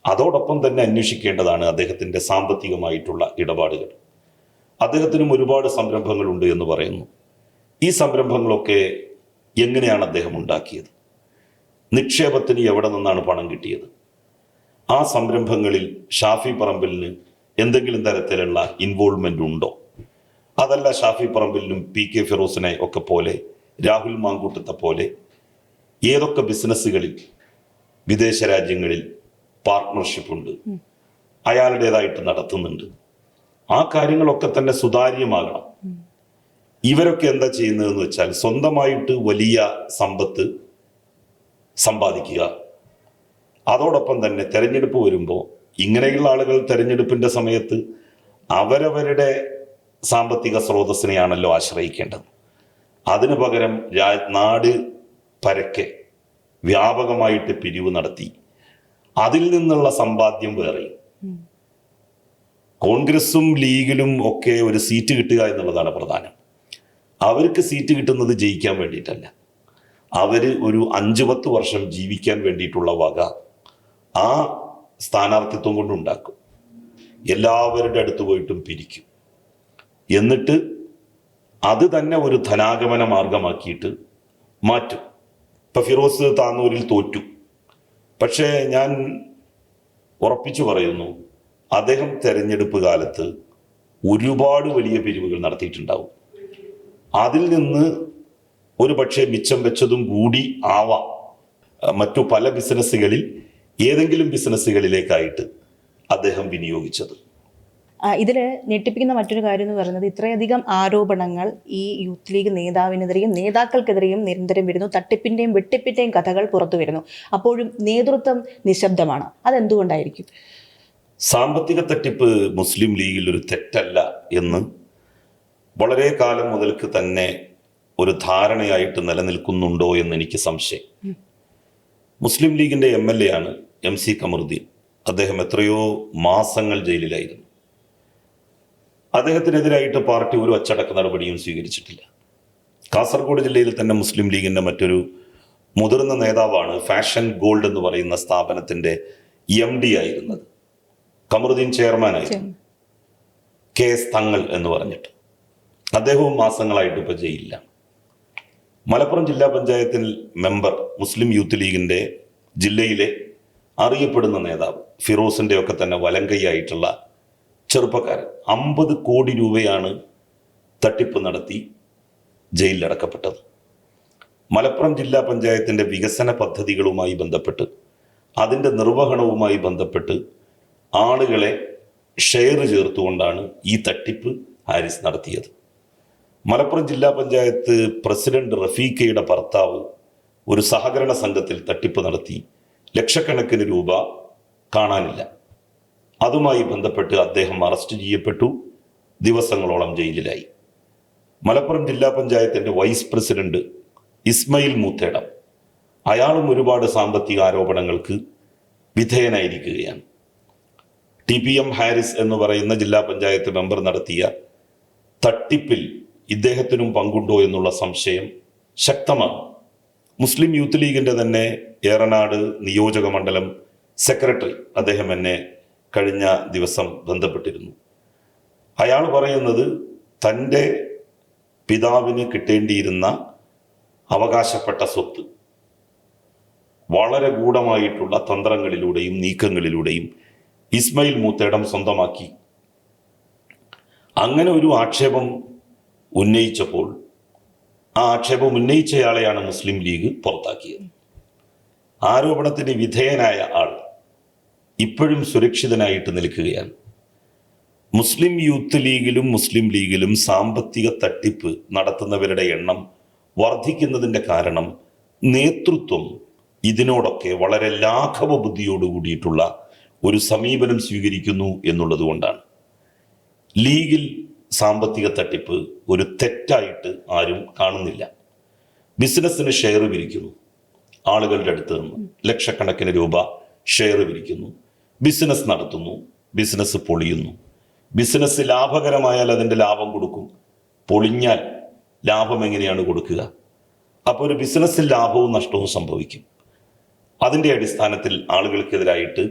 അതോടൊപ്പം തന്നെ അന്വേഷിക്കേണ്ടതാണ് അദ്ദേഹത്തിൻ്റെ സാമ്പത്തികമായിട്ടുള്ള ഇടപാടുകൾ. അദ്ദേഹത്തിനും ഒരുപാട് സംരംഭങ്ങളുണ്ട് എന്ന് പറയുന്നു. ഈ സംരംഭങ്ങളൊക്കെ എങ്ങനെയാണ് അദ്ദേഹം ഉണ്ടാക്കിയത്? നിക്ഷേപത്തിന് എവിടെ നിന്നാണ് പണം കിട്ടിയത്? ആ സംരംഭങ്ങളിൽ ഷാഫി പറമ്പിലിന് എന്തെങ്കിലും തരത്തിലുള്ള ഇൻവോൾവ്മെൻ്റ് ഉണ്ടോ? അതല്ല ഷാഫി പറമ്പിലിനും PK ഫിറോസിനെ ഒക്കെ പോലെ, രാഹുൽ മാങ്കൂട്ടത്തെ പോലെ ഏതൊക്കെ ബിസിനസ്സുകളിൽ വിദേശ രാജ്യങ്ങളിൽ പാർട്ട്ണർഷിപ്പ് ഉണ്ട്, അയാളുടേതായിട്ട് നടത്തുന്നുണ്ട്? ആ കാര്യങ്ങളൊക്കെ തന്നെ സുതാര്യമാകണം. ഇവരൊക്കെ എന്താ ചെയ്യുന്നതെന്ന് വെച്ചാൽ സ്വന്തമായിട്ട് വലിയ സമ്പത്ത് സമ്പാദിക്കുക, അതോടൊപ്പം തന്നെ തെരഞ്ഞെടുപ്പ് വരുമ്പോൾ ഇങ്ങനെയുള്ള ആളുകൾ തെരഞ്ഞെടുപ്പിൻ്റെ സമയത്ത് അവരവരുടെ സാമ്പത്തിക സ്രോതസ്സിനെയാണല്ലോ ആശ്രയിക്കേണ്ടത്. അതിനു പകരം നാട് പരക്കെ വ്യാപകമായിട്ട് പിരിവ് നടത്തി അതിൽ നിന്നുള്ള സമ്പാദ്യം വേറെ. കോൺഗ്രസും ലീഗിലും ഒക്കെ ഒരു സീറ്റ് കിട്ടുക എന്നുള്ളതാണ് പ്രധാനം. അവർക്ക് സീറ്റ് കിട്ടുന്നത് ജയിക്കാൻ വേണ്ടിയിട്ടല്ല, അവർ ഒരു 5-10 വർഷം ജീവിക്കാൻ വേണ്ടിയിട്ടുള്ള വക ആ സ്ഥാനാർത്ഥിത്വം കൊണ്ടുണ്ടാക്കും. എല്ലാവരുടെ അടുത്ത് പോയിട്ടും പിരിക്കും. എന്നിട്ട് അത് തന്നെ ഒരു ധനാഗമന മാർഗമാക്കിയിട്ട് മാറ്റും. ഇപ്പം ഫിറോസ് താന്നൂരിൽ തോറ്റു, പക്ഷേ ഞാൻ ഉറപ്പിച്ചു പറയുന്നു അദ്ദേഹം തെരഞ്ഞെടുപ്പ് കാലത്ത് ഒരുപാട് വലിയ പിരിവുകൾ നടത്തിയിട്ടുണ്ടാവും. അതിൽ നിന്ന് ഒരു പക്ഷേ മിച്ചം വെച്ചതും കൂടി ആവാം മറ്റു പല ബിസിനസ്സുകളിൽ ഏതെങ്കിലും ബിസിനസ്സുകളിലേക്കായിട്ട് അദ്ദേഹം വിനിയോഗിച്ചത്. ഇതിൽ ഞെട്ടിപ്പിക്കുന്ന മറ്റൊരു കാര്യം എന്ന് പറയുന്നത്, ഇത്രയധികം ആരോപണങ്ങൾ ഈ യൂത്ത് ലീഗ് നേതാവിനെതിരെയും നേതാക്കൾക്കെതിരെയും നിരന്തരം വരുന്നു. തട്ടിപ്പിൻ്റെയും വെട്ടിപ്പിൻ്റെയും കഥകൾ പുറത്തു വരുന്നു. അപ്പോഴും നേതൃത്വം നിശബ്ദമാണ്. അതെന്തുകൊണ്ടായിരിക്കും? സാമ്പത്തിക തട്ടിപ്പ് മുസ്ലിം ലീഗിൽ ഒരു തെറ്റല്ല എന്ന് വളരെ കാലം മുതൽക്ക് തന്നെ ഒരു ധാരണയായിട്ട് നിലനിൽക്കുന്നുണ്ടോ എന്ന് എനിക്ക് സംശയം. മുസ്ലിം ലീഗിൻ്റെ MLA ആണ് MC കമറുദ്ദീൻ. അദ്ദേഹം എത്രയോ മാസങ്ങൾ ജയിലിലായിരുന്നു. അദ്ദേഹത്തിനെതിരായിട്ട് പാർട്ടി ഒരു അച്ചടക്ക നടപടിയും സ്വീകരിച്ചിട്ടില്ല. കാസർഗോഡ് ജില്ലയിൽ തന്നെ മുസ്ലിം ലീഗിൻ്റെ മറ്റൊരു മുതിർന്ന നേതാവാണ് ഫാഷൻ ഗോൾഡ് എന്ന് പറയുന്ന സ്ഥാപനത്തിൻ്റെ MD ആയിരുന്നത്. കമറുദ്ദീൻ ചെയർമാനായിരുന്നു, KS തങ്ങൾ എന്ന് പറഞ്ഞിട്ട്. അദ്ദേഹവും മാസങ്ങളായിട്ട് ഇപ്പോൾ ജയിലിലാണ്. മലപ്പുറം ജില്ലാ പഞ്ചായത്തിൽ മെമ്പർ, മുസ്ലിം യൂത്ത് ലീഗിൻ്റെ ജില്ലയിലെ അറിയപ്പെടുന്ന നേതാവ്, ഫിറോസിൻ്റെ ഒക്കെ തന്നെ വലങ്കൈയായിട്ടുള്ള ചെറുപ്പക്കാരൻ 50 കോടി രൂപയാണ് തട്ടിപ്പ് നടത്തി ജയിലിലടക്കപ്പെട്ടത്. മലപ്പുറം ജില്ലാ പഞ്ചായത്തിൻ്റെ വികസന പദ്ധതികളുമായി ബന്ധപ്പെട്ട് അതിൻ്റെ നിർവഹണവുമായി ബന്ധപ്പെട്ട് ആളുകളെ ഷെയർ ചേർത്തുകൊണ്ടാണ് ഈ തട്ടിപ്പ് ഹാരിസ് നടത്തിയത്. മലപ്പുറം ജില്ലാ പഞ്ചായത്ത് പ്രസിഡന്റ് റഫീഖയുടെ ഭർത്താവ് ഒരു സഹകരണ സംഘത്തിൽ തട്ടിപ്പ് നടത്തി ലക്ഷക്കണക്കിന് രൂപ കാണാനില്ല. അതുമായി ബന്ധപ്പെട്ട് അദ്ദേഹം അറസ്റ്റ് ചെയ്യപ്പെട്ടു, ദിവസങ്ങളോളം ജയിലിലായി. മലപ്പുറം ജില്ലാ പഞ്ചായത്തിന്റെ വൈസ് പ്രസിഡന്റ് ഇസ്മയിൽ മൂത്തേടം, അയാളും ഒരുപാട് സാമ്പത്തിക ആരോപണങ്ങൾക്ക് വിധേയനായിരിക്കുകയാണ്. TPM ഹാരിസ് എന്ന് പറയുന്ന ജില്ലാ പഞ്ചായത്ത് മെമ്പർ നടത്തിയ തട്ടിപ്പിൽ ഇദ്ദേഹത്തിനും പങ്കുണ്ടോ എന്നുള്ള സംശയം ശക്തമാണ്. മുസ്ലിം യൂത്ത് ലീഗിന്റെ തന്നെ ഏറനാട് നിയോജക മണ്ഡലം സെക്രട്ടറി അദ്ദേഹം എന്നെ കഴിഞ്ഞ ദിവസം ബന്ധപ്പെട്ടിരുന്നു. അയാൾ പറയുന്നത് തൻ്റെ പിതാവിന് കിട്ടേണ്ടിയിരുന്ന അവകാശപ്പെട്ട സ്വത്ത് വളരെ ഗൂഢമായിട്ടുള്ള തന്ത്രങ്ങളിലൂടെയും നീക്കങ്ങളിലൂടെയും ഇസ്മയിൽ മൂത്തേടം സ്വന്തമാക്കി. അങ്ങനെ ഒരു ആക്ഷേപം ഉന്നയിച്ചപ്പോൾ ആ ആക്ഷേപം ഉന്നയിച്ചയാളെയാണ് മുസ്ലിം ലീഗ് പുറത്താക്കിയത്. ആരോപണത്തിന് വിധേയനായ ആൾ ഇപ്പോഴും സുരക്ഷിതനായിട്ട് നിൽക്കുകയാണ്. മുസ്ലിം യൂത്ത് ലീഗിലും മുസ്ലിം ലീഗിലും സാമ്പത്തിക തട്ടിപ്പ് നടത്തുന്നവരുടെ എണ്ണം വർദ്ധിക്കുന്നതിൻ്റെ കാരണം നേതൃത്വം ഇതിനോടൊക്കെ വളരെ ലാഘവ ബുദ്ധിയോട് കൂടിയിട്ടുള്ള ഒരു സമീപനം സ്വീകരിക്കുന്നു എന്നുള്ളത് കൊണ്ടാണ്. ലീഗിൽ സാമ്പത്തിക തട്ടിപ്പ് ഒരു തെറ്റായിട്ട് ആരും കാണുന്നില്ല. ബിസിനസ്സിന് ഷെയർ വിരിക്കുന്നു, ആളുകളുടെ അടുത്ത് നിന്ന് ലക്ഷക്കണക്കിന് രൂപ ഷെയർ വിരിക്കുന്നു, ബിസിനസ് നടത്തുന്നു, ബിസിനസ് പൊളിയുന്നു. ബിസിനസ് ലാഭകരമായാൽ അതിൻ്റെ ലാഭം കൊടുക്കും, പൊളിഞ്ഞാൽ ലാഭം എങ്ങനെയാണ് കൊടുക്കുക? അപ്പോൾ ഒരു ബിസിനസ്സിൽ ലാഭവും നഷ്ടവും സംഭവിക്കും. അതിൻ്റെ അടിസ്ഥാനത്തിൽ ആളുകൾക്കെതിരായിട്ട്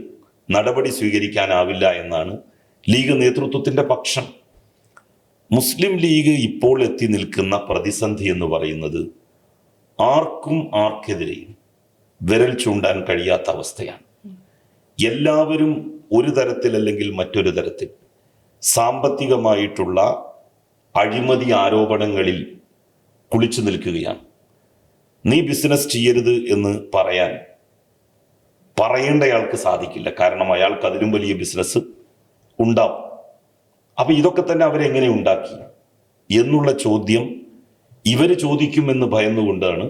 നടപടി സ്വീകരിക്കാനാവില്ല എന്നാണ് ലീഗ് നേതൃത്വത്തിൻ്റെ പക്ഷം. മുസ്ലിം ലീഗ് ഇപ്പോൾ എത്തി നിൽക്കുന്ന പ്രതിസന്ധി എന്ന് പറയുന്നത് ആർക്കും ആർക്കെതിരെയും വിരൽ ചൂണ്ടാൻ കഴിയാത്ത അവസ്ഥയാണ്. എല്ലാവരും ഒരു തരത്തിൽ അല്ലെങ്കിൽ മറ്റൊരു തരത്തിൽ സാമ്പത്തികമായിട്ടുള്ള അഴിമതി ആരോപണങ്ങളിൽ കുളിച്ചു നിൽക്കുകയാണ്. നീ ബിസിനസ് ചെയ്യരുത് എന്ന് പറയേണ്ടയാൾക്ക് സാധിക്കില്ല, കാരണം അയാൾക്ക് അതിലും വലിയ ബിസിനസ് ഉണ്ടാവും. അപ്പൊ ഇതൊക്കെ തന്നെ അവരെങ്ങനെ ഉണ്ടാക്കി എന്നുള്ള ചോദ്യം ഇവർ ചോദിക്കുമെന്ന് ഭയന്നുകൊണ്ടാണ്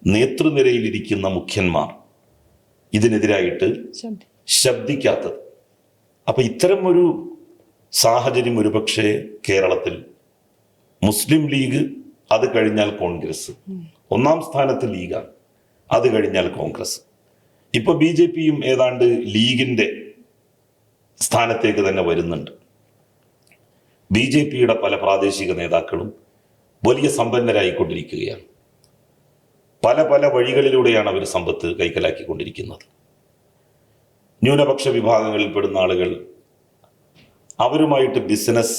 നേതൃനിരയിലിരിക്കുന്ന മുഖ്യന്മാർ ഇതിനെതിരായിട്ട് ശബ്ദിക്കാത്തത്. അപ്പൊ ഇത്തരം ഒരു സാഹചര്യം ഒരുപക്ഷെ കേരളത്തിൽ മുസ്ലിം ലീഗ്, അത് കഴിഞ്ഞാൽ കോൺഗ്രസ്, ഒന്നാം സ്ഥാനത്ത് ലീഗാണ്, അത് കഴിഞ്ഞാൽ കോൺഗ്രസ്. ഇപ്പൊ BJPയും ഏതാണ്ട് ലീഗിന്റെ സ്ഥാനത്തേക്ക് തന്നെ വരുന്നുണ്ട്. BJPയുടെ പല പ്രാദേശിക നേതാക്കളും വലിയ സമ്പന്നരായിക്കൊണ്ടിരിക്കുകയാണ്. പല പല വഴികളിലൂടെയാണ് അവർ സമ്പത്ത് കൈക്കലാക്കിക്കൊണ്ടിരിക്കുന്നത്. ന്യൂനപക്ഷ വിഭാഗങ്ങളിൽപ്പെടുന്ന ആളുകൾ അവരുമായിട്ട് ബിസിനസ്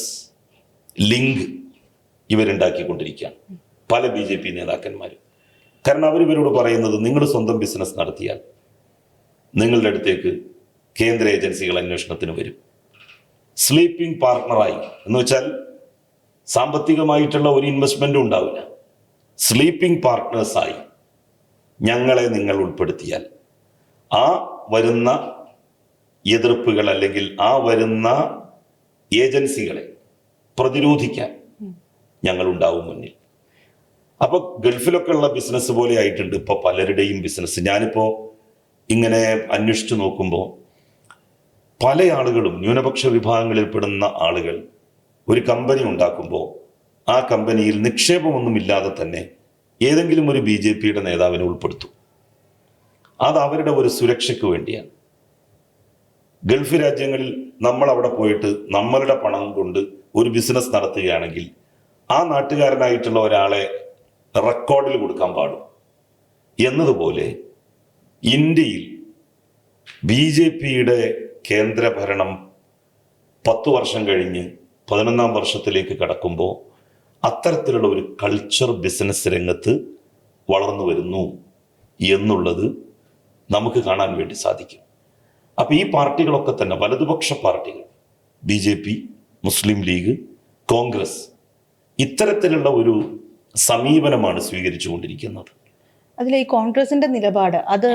ലിങ്ക് ഇവരുണ്ടാക്കിക്കൊണ്ടിരിക്കുകയാണ്, പല BJP നേതാക്കന്മാരും. കാരണം അവരിവരോട് പറയുന്നത്, നിങ്ങൾ സ്വന്തം ബിസിനസ് നടത്തിയാൽ നിങ്ങളുടെ അടുത്തേക്ക് കേന്ദ്ര ഏജൻസികൾ അന്വേഷണത്തിന് വരും. സ്ലീപ്പിംഗ് പാർട്ട്ണറായി എന്ന് വെച്ചാൽ സാമ്പത്തികമായിട്ടുള്ള ഒരു ഇൻവെസ്റ്റ്മെന്റും ഉണ്ടാവില്ല. സ്ലീപ്പിംഗ് പാർട്ട്നേഴ്സായി ഞങ്ങളെ നിങ്ങൾ ഉൾപ്പെടുത്തിയാൽ ആ വരുന്ന എതിർപ്പുകൾ അല്ലെങ്കിൽ ആ വരുന്ന ഏജൻസികളെ പ്രതിരോധിക്കാൻ ഞങ്ങളുണ്ടാവും മുന്നിൽ. അപ്പൊ ഗൾഫിലൊക്കെ ഉള്ള ബിസിനസ് പോലെ ആയിട്ടുണ്ട് ഇപ്പൊ പലരുടെയും ബിസിനസ്. ഞാനിപ്പോ ഇങ്ങനെ അന്വേഷിച്ചു നോക്കുമ്പോൾ പല ആളുകളും, ന്യൂനപക്ഷ വിഭാഗങ്ങളിൽപ്പെടുന്ന ആളുകൾ ഒരു കമ്പനി ഉണ്ടാക്കുമ്പോൾ ആ കമ്പനിയിൽ നിക്ഷേപമൊന്നുമില്ലാതെ തന്നെ ഏതെങ്കിലും ഒരു BJPയുടെ നേതാവിനെ ഉൾപ്പെടുത്തും. അത് അവരുടെ ഒരു സുരക്ഷയ്ക്ക് വേണ്ടിയാണ്. ഗൾഫ് രാജ്യങ്ങളിൽ നമ്മൾ അവിടെ പോയിട്ട് നമ്മളുടെ പണം കൊണ്ട് ഒരു ബിസിനസ് നടത്തുകയാണെങ്കിൽ ആ നാട്ടുകാരനായിട്ടുള്ള ഒരാളെ റെക്കോർഡിൽ കൊടുക്കാൻ പാടും. എന്നതുപോലെ ഇന്ത്യയിൽ BJPയുടെ കേന്ദ്രഭരണം 10 വർഷം കഴിഞ്ഞ് 11ാം വർഷത്തിലേക്ക് കടക്കുമ്പോൾ അത്തരത്തിലുള്ള ഒരു കൾച്ചർ ബിസിനസ് രംഗത്ത് വളർന്നു വരുന്നു എന്നുള്ളത് നമുക്ക് കാണാൻ വേണ്ടി സാധിക്കും. അപ്പം ഈ പാർട്ടികളൊക്കെ തന്നെ വലതുപക്ഷ പാർട്ടികൾ, BJP, മുസ്ലിം ലീഗ്, കോൺഗ്രസ്, ഇത്തരത്തിലുള്ള ഒരു സമീപനമാണ് സ്വീകരിച്ചു കൊണ്ടിരിക്കുന്നത്. അതിൽ ഈ കോൺഗ്രസിന്റെ നിലപാട് അത്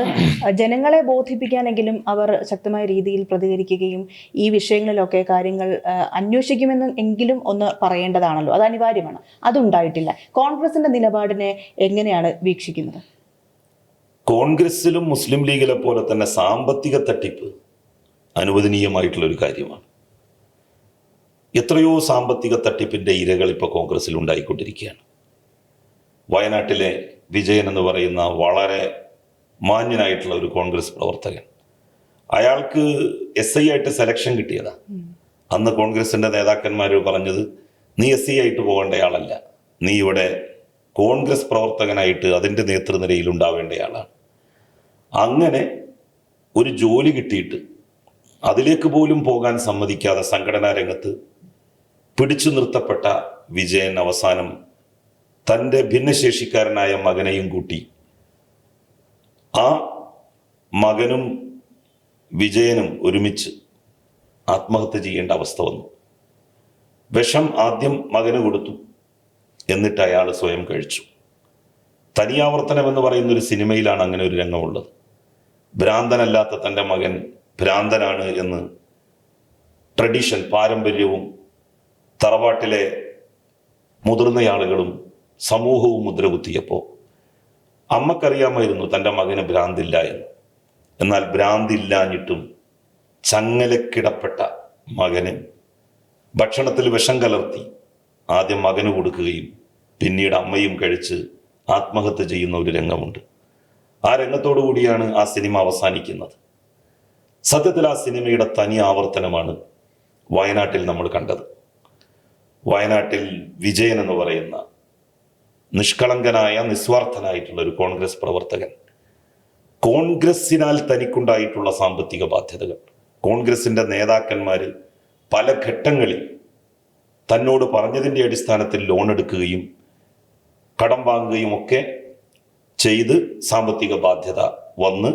ജനങ്ങളെ ബോധിപ്പിക്കാനെങ്കിലും അവർ ശക്തമായ രീതിയിൽ പ്രതികരിക്കുകയും ഈ വിഷയങ്ങളിലൊക്കെ കാര്യങ്ങൾ അന്വേഷിക്കുമെന്ന് എങ്കിലും ഒന്ന് പറയേണ്ടതാണല്ലോ, അത് അനിവാര്യമാണ്. അതുണ്ടായിട്ടില്ല. കോൺഗ്രസിന്റെ നിലപാടിനെ എങ്ങനെയാണ് വീക്ഷിക്കുന്നത്? കോൺഗ്രസിലും മുസ്ലിം ലീഗിലെ പോലെ തന്നെ സാമ്പത്തിക തട്ടിപ്പ് അനുവദനീയമായിട്ടുള്ള ഒരു കാര്യമാണ്. എത്രയോ സാമ്പത്തിക തട്ടിപ്പിന്റെ ഇരകൾ ഇപ്പോൾ കോൺഗ്രസിൽ ഉണ്ടായിക്കൊണ്ടിരിക്കുകയാണ്. വയനാട്ടിലെ വിജയൻ എന്ന് പറയുന്ന വളരെ മാന്യനായിട്ടുള്ള ഒരു കോൺഗ്രസ് പ്രവർത്തകൻ, അയാൾക്ക് SI ആയിട്ട് സെലക്ഷൻ കിട്ടിയതാ. അന്ന് കോൺഗ്രസിന്റെ നേതാക്കന്മാർ പറഞ്ഞത്, നീ SI ആയിട്ട് പോകേണ്ടയാളല്ല, നീ ഇവിടെ കോൺഗ്രസ് പ്രവർത്തകനായിട്ട് അതിൻ്റെ നേതൃനിരയിൽ ഉണ്ടാവേണ്ടയാളാണ്. അങ്ങനെ ഒരു ജോലി കിട്ടിയിട്ട് അതിലേക്ക് പോലും പോകാൻ സമ്മതിക്കാതെ സംഘടനാ രംഗത്ത് പിടിച്ചു നിർത്തപ്പെട്ട വിജയൻ അവസാനം തൻ്റെ ഭിന്നശേഷിക്കാരനായ മകനെയും കൂട്ടി, ആ മകനും വിജയനും ഒരുമിച്ച് ആത്മഹത്യ ചെയ്യേണ്ട അവസ്ഥ വന്നു. വിഷം ആദ്യം മകന് കൊടുത്തു, എന്നിട്ട് അയാൾ സ്വയം കഴിച്ചു. തനിയാവർത്തനം എന്ന് പറയുന്ന ഒരു സിനിമയിലാണ് അങ്ങനെ ഒരു രംഗമുള്ളത്. ഭ്രാന്തനല്ലാത്ത തൻ്റെ മകൻ ഭ്രാന്തനാണ് എന്ന് ട്രഡീഷൻ, പാരമ്പര്യവും തറവാട്ടിലെ മുതിർന്നയാളുകളും സമൂഹവും മുദ്രകുത്തിയപ്പോൾ അമ്മക്കറിയാമായിരുന്നു തൻ്റെ മകന് ഭ്രാന്തില്ല എന്ന്. എന്നാൽ ഭ്രാന്തില്ലാഞ്ഞിട്ടും ചങ്ങലക്കിടപ്പെട്ട മകന് ഭക്ഷണത്തിൽ വിഷം കലർത്തി ആദ്യം മകന് കൊടുക്കുകയും പിന്നീട് അമ്മയും കഴിച്ച് ആത്മഹത്യ ചെയ്യുന്ന ഒരു രംഗമുണ്ട്. ആ രംഗത്തോടു കൂടിയാണ് ആ സിനിമ അവസാനിക്കുന്നത്. സത്യത്തിൽ ആ സിനിമയുടെ തനി ആവർത്തനമാണ് വയനാട്ടിൽ നമ്മൾ കണ്ടത്. വയനാട്ടിൽ വിജയൻ എന്ന് പറയുന്ന നിഷ്കളങ്കനായ നിസ്വാർത്ഥനായിട്ടുള്ള ഒരു കോൺഗ്രസ് പ്രവർത്തകൻ, കോൺഗ്രസിനാൽ തനിക്കുണ്ടായിട്ടുള്ള സാമ്പത്തിക ബാധ്യതകൾ, കോൺഗ്രസിന്റെ നേതാക്കന്മാർ പല ഘട്ടങ്ങളിൽ തന്നോട് പറഞ്ഞതിൻ്റെ അടിസ്ഥാനത്തിൽ ലോൺ എടുക്കുകയും കടം വാങ്ങുകയും ഒക്കെ ചെയ്ത് സാമ്പത്തിക ബാധ്യത വന്ന്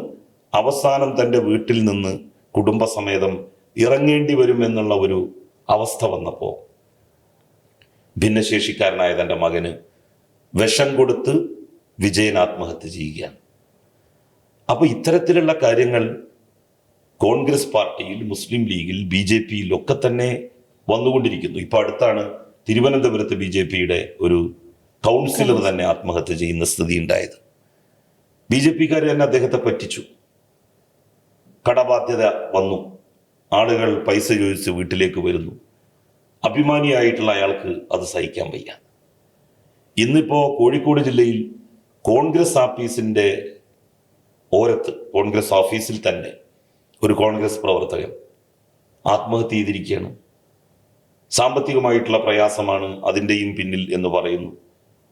അവസാനം തൻ്റെ വീട്ടിൽ നിന്ന് കുടുംബസമേതം ഇറങ്ങേണ്ടി വരുമെന്നുള്ള ഒരു അവസ്ഥ വന്നപ്പോൾ ഭിന്നശേഷിക്കാരനായ തൻ്റെ മകന് വിഷം കൊടുത്ത് വിജയൻ ആത്മഹത്യ ചെയ്യുകയാണ്. അപ്പോൾ ഇത്തരത്തിലുള്ള കാര്യങ്ങൾ കോൺഗ്രസ് പാർട്ടിയിൽ, മുസ്ലിം ലീഗിൽ, BJPയിൽ ഒക്കെ തന്നെ വന്നുകൊണ്ടിരിക്കുന്നു. ഇപ്പൊ അടുത്താണ് തിരുവനന്തപുരത്ത് BJPയുടെ ഒരു കൗൺസിലർ തന്നെ ആത്മഹത്യ ചെയ്യുന്ന സ്ഥിതി ഉണ്ടായത്. BJPക്കാർ തന്നെ അദ്ദേഹത്തെ പറ്റിച്ചു. കടബാധ്യത വന്നു, ആളുകൾ പൈസ ചോദിച്ച് വീട്ടിലേക്ക് വരുന്നു. അഭിമാനിയായിട്ടുള്ള അയാൾക്ക് അത് സഹിക്കാൻ വയ്യ. ഇന്നിപ്പോ കോഴിക്കോട് ജില്ലയിൽ കോൺഗ്രസ് ഓഫീസിന്റെ ഓരത്ത്, കോൺഗ്രസ് ഓഫീസിൽ തന്നെ ഒരു കോൺഗ്രസ് പ്രവർത്തകൻ ആത്മഹത്യ ചെയ്തിരിക്കുകയാണ്. സാമ്പത്തികമായിട്ടുള്ള പ്രയാസമാണ് അതിൻ്റെയും പിന്നിൽ എന്ന് പറയുന്നു.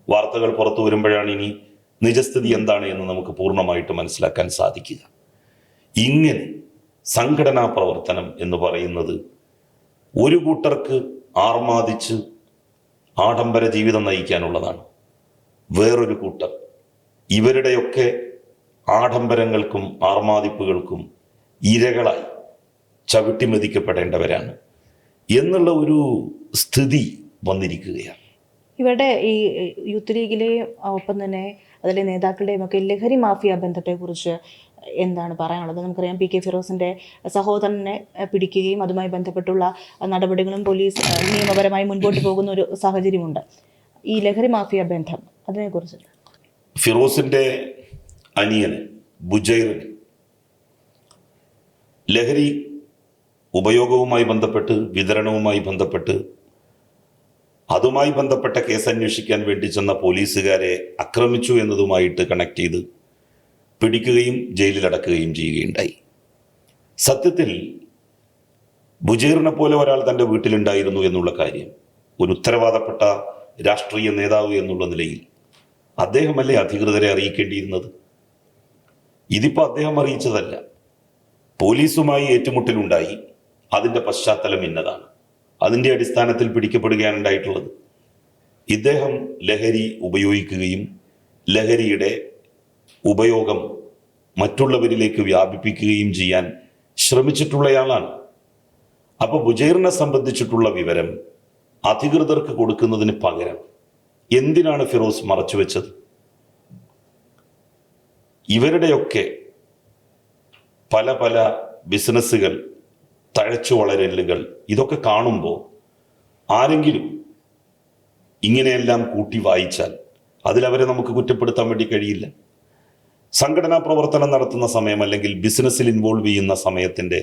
വാർത്തകൾ പുറത്തു വരുമ്പോഴാണ് ഇനി നിജസ്ഥിതി എന്താണ് എന്ന് നമുക്ക് പൂർണ്ണമായിട്ട് മനസ്സിലാക്കാൻ സാധിക്കുക. ഇങ്ങനെ സംഘടനാ പ്രവർത്തനം എന്ന് പറയുന്നത് ഒരു കൂട്ടർക്ക് ആർമാദിച്ച് ആഡംബര ജീവിതം നയിക്കാനുള്ളതാണ്. വേറൊരു കൂട്ടർ ഇവരുടെയൊക്കെ ആഡംബരങ്ങൾക്കും ആർമാദിപ്പുകൾക്കും ഇരകളായി ചവിട്ടിമെതിക്കപ്പെടേണ്ടവരാണ് എന്നുള്ള ഒരു സ്ഥിതി വന്നിരിക്കുകയാണ്. ഇവരുടെ ഈ യൂത്ത് ലീഗിലെയും ഒപ്പം തന്നെ അതിലെ നേതാക്കളുടെയും ഒക്കെ ലഹരി മാഫിയ ബന്ധത്തെക്കുറിച്ച് എന്താണ് പറയാനുള്ളത്? നമുക്കറിയാം PK ഫിറോസിന്റെ സഹോദരനെ പിടിക്കുകയും അതുമായി ബന്ധപ്പെട്ടുള്ള നടപടികളും പോലീസ് നിയമപരമായി മുൻപോട്ട് പോകുന്ന ഒരു സാഹചര്യമുണ്ട്. ഈ ലഹരി മാഫിയ ബന്ധം, അതിനെക്കുറിച്ച്. ഫിറോസിന്റെ അനിയന് ബുജൈറിന് ലഹരി ഉപയോഗവുമായി ബന്ധപ്പെട്ട്, വിതരണവുമായി ബന്ധപ്പെട്ട്, അതുമായി ബന്ധപ്പെട്ട കേസ് അന്വേഷിക്കാൻ വേണ്ടി ചെന്ന പോലീസുകാരെ ആക്രമിച്ചു എന്നതുമായിട്ട് കണക്ട് ചെയ്ത് പിടിക്കുകയും ജയിലിലടക്കുകയും ചെയ്യുകയുണ്ടായി. സത്യത്തിൽ ബുജൈറിനെ പോലെ ഒരാൾ തൻ്റെ വീട്ടിലുണ്ടായിരുന്നു എന്നുള്ള കാര്യം ഒരു ഉത്തരവാദപ്പെട്ട രാഷ്ട്രീയ നേതാവ് എന്നുള്ള നിലയിൽ അദ്ദേഹമല്ലേ അധികൃതരെ അറിയിക്കേണ്ടിയിരുന്നത്? ഇതിപ്പോൾ അദ്ദേഹം അറിയിച്ചതല്ല. പോലീസുമായി ഏറ്റുമുട്ടലുണ്ടായി, അതിൻ്റെ പശ്ചാത്തലം ഇന്നതാണ്, അതിൻ്റെ അടിസ്ഥാനത്തിൽ പിടിക്കപ്പെടുകയാണ് ഉണ്ടായിട്ടുള്ളത്. ഇദ്ദേഹം ലഹരി ഉപയോഗിക്കുകയും ലഹരിയുടെ ഉപയോഗം മറ്റുള്ളവരിലേക്ക് വ്യാപിപ്പിക്കുകയും ചെയ്യാൻ ശ്രമിച്ചിട്ടുള്ളയാളാണ്. അപ്പോൾ ബുജൈറിനെ സംബന്ധിച്ചിട്ടുള്ള വിവരം അധികൃതർക്ക് കൊടുക്കുന്നതിന് പകരം എന്തിനാണ് ഫിറോസ് മറച്ചുവെച്ചത്? ഇവരുടെയൊക്കെ പല പല ബിസിനസ്സുകൾ, തഴച്ചു വളരലുകൾ, ഇതൊക്കെ കാണുമ്പോൾ ആരെങ്കിലും ഇങ്ങനെയെല്ലാം കൂട്ടി വായിച്ചാൽ അതിലവരെ നമുക്ക് കുറ്റപ്പെടുത്താൻ വേണ്ടി കഴിയില്ല. സംഘടനാ പ്രവർത്തനം നടത്തുന്ന സമയം അല്ലെങ്കിൽ ബിസിനസ്സിൽ ഇൻവോൾവ് ചെയ്യുന്ന സമയത്തിൻ്റെ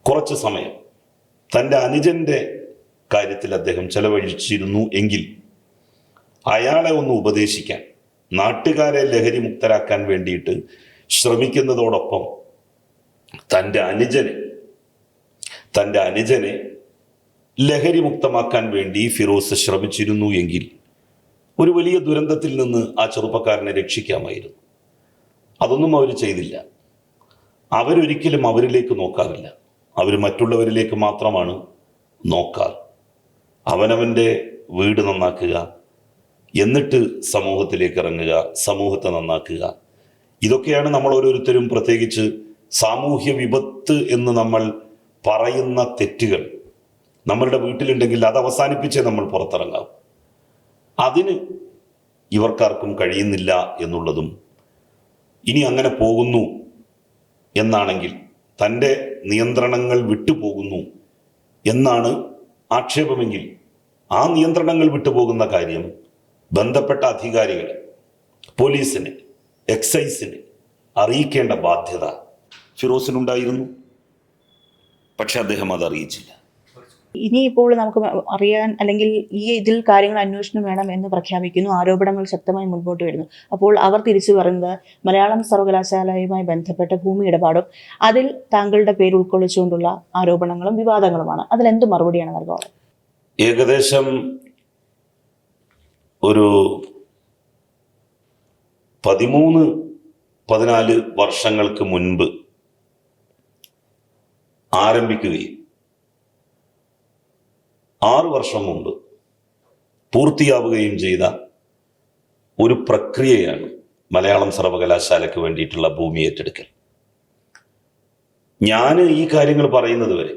കുറച്ച് സമയം തൻ്റെ അനുജൻ്റെ കാര്യത്തിൽ അദ്ദേഹം ചെലവഴിച്ചിരുന്നു എങ്കിൽ അയാളെ ഒന്ന് ഉപദേശിക്കാൻ, നാട്ടുകാരെ ലഹരി മുക്തരാക്കാൻ വേണ്ടിയിട്ട് ശ്രമിക്കുന്നതോടൊപ്പം തൻ്റെ അനുജനെ ലഹരി മുക്തമാക്കാൻ വേണ്ടി ഫിറോസ് ശ്രമിച്ചിരുന്നു എങ്കിൽ ഒരു വലിയ ദുരന്തത്തിൽ നിന്ന് ആ ചെറുപ്പക്കാരനെ രക്ഷിക്കാമായിരുന്നു. അതൊന്നും അവർ ചെയ്തില്ല. അവരൊരിക്കലും അവരിലേക്ക് നോക്കാറില്ല. അവർ മറ്റുള്ളവരിലേക്ക് മാത്രമാണ് നോക്കാറ്. അവനവൻ്റെ വീട് നന്നാക്കുക, എന്നിട്ട് സമൂഹത്തിലേക്ക് ഇറങ്ങുക, സമൂഹത്തെ നന്നാക്കുക. ഇതൊക്കെയാണ് നമ്മൾ ഓരോരുത്തരും, പ്രത്യേകിച്ച് സാമൂഹ്യ വിപത്ത് എന്ന് നമ്മൾ പറയുന്ന തെറ്റുകൾ നമ്മളുടെ വീട്ടിലുണ്ടെങ്കിൽ അത് അവസാനിപ്പിച്ചേ നമ്മൾ പുറത്തിറങ്ങാം. അതിന് ഇവർക്കാർക്കും കഴിയുന്നില്ല എന്നുള്ളതും, ഇനി അങ്ങനെ പോകുന്നു എന്നാണെങ്കിൽ തൻ്റെ നിയന്ത്രണങ്ങൾ വിട്ടുപോകുന്നു എന്നാണ് ആക്ഷേപമെങ്കിൽ ആ നിയന്ത്രണങ്ങൾ വിട്ടുപോകുന്ന കാര്യം ബന്ധപ്പെട്ട അധികാരികളെ, പോലീസിന്, എക്സൈസിന് അറിയിക്കേണ്ട ബാധ്യത ഫിറോസിനുണ്ടായിരുന്നു. പക്ഷെ അദ്ദേഹം അത് അറിയിച്ചില്ല. ഇനിയിപ്പോൾ നമുക്ക് അറിയാൻ, അല്ലെങ്കിൽ ഇതിൽ കാര്യങ്ങൾ അന്വേഷണം വേണം എന്ന് പ്രഖ്യാപിക്കുന്നു, ആരോപണങ്ങൾ ശക്തമായി മുൻപോട്ട് വരുന്നു. അപ്പോൾ അവർ തിരിച്ചു പറയുന്നത് മലയാളം സർവകലാശാലയുമായി ബന്ധപ്പെട്ട ഭൂമി ഇടപാടും അതിൽ താങ്കളുടെ പേര് ഉൾക്കൊള്ളിച്ചുകൊണ്ടുള്ള ആരോപണങ്ങളും വിവാദങ്ങളുമാണ്. അതിലെന്ത് മറുപടിയാണ് നൽകുക? ഏകദേശം ഒരു 13-14 വർഷങ്ങൾക്ക് മുൻപ് ആരംഭിക്കുകയും 6 വർഷം മുമ്പ് പൂർത്തിയാവുകയും ചെയ്ത ഒരു പ്രക്രിയയാണ് മലയാളം സർവകലാശാലയ്ക്ക് വേണ്ടിയിട്ടുള്ള ഭൂമി ഏറ്റെടുക്കൽ. ഞാൻ ഈ കാര്യങ്ങൾ പറയുന്നത് വരെ,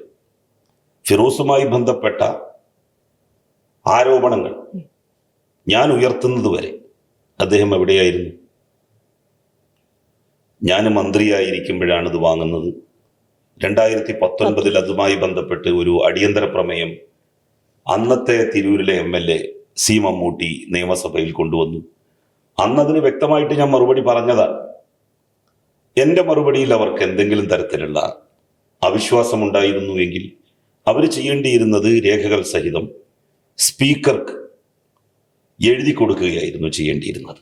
ഫിറോസുമായി ബന്ധപ്പെട്ട ആരോപണങ്ങൾ ഞാൻ ഉയർത്തുന്നത് വരെ അദ്ദേഹം എവിടെയായിരുന്നു? ഞാൻ മന്ത്രിയായിരിക്കുമ്പോഴാണ് ഇത് വാങ്ങുന്നത്. 2019 അതുമായി ബന്ധപ്പെട്ട് ഒരു അടിയന്തര പ്രമേയം അന്നത്തെ തിരൂരിലെ MLA സി മമ്മൂട്ടി നിയമസഭയിൽ കൊണ്ടുവന്നു. അന്നതിന് വ്യക്തമായിട്ട് ഞാൻ മറുപടി പറഞ്ഞതാണ്. എൻ്റെ മറുപടിയിൽ അവർക്ക് എന്തെങ്കിലും തരത്തിലുള്ള അവിശ്വാസമുണ്ടായിരുന്നുവെങ്കിൽ അവർ ചെയ്യേണ്ടിയിരുന്നത് രേഖകൾ സഹിതം സ്പീക്കർക്ക് എഴുതി കൊടുക്കുകയായിരുന്നു ചെയ്യേണ്ടിയിരുന്നത്.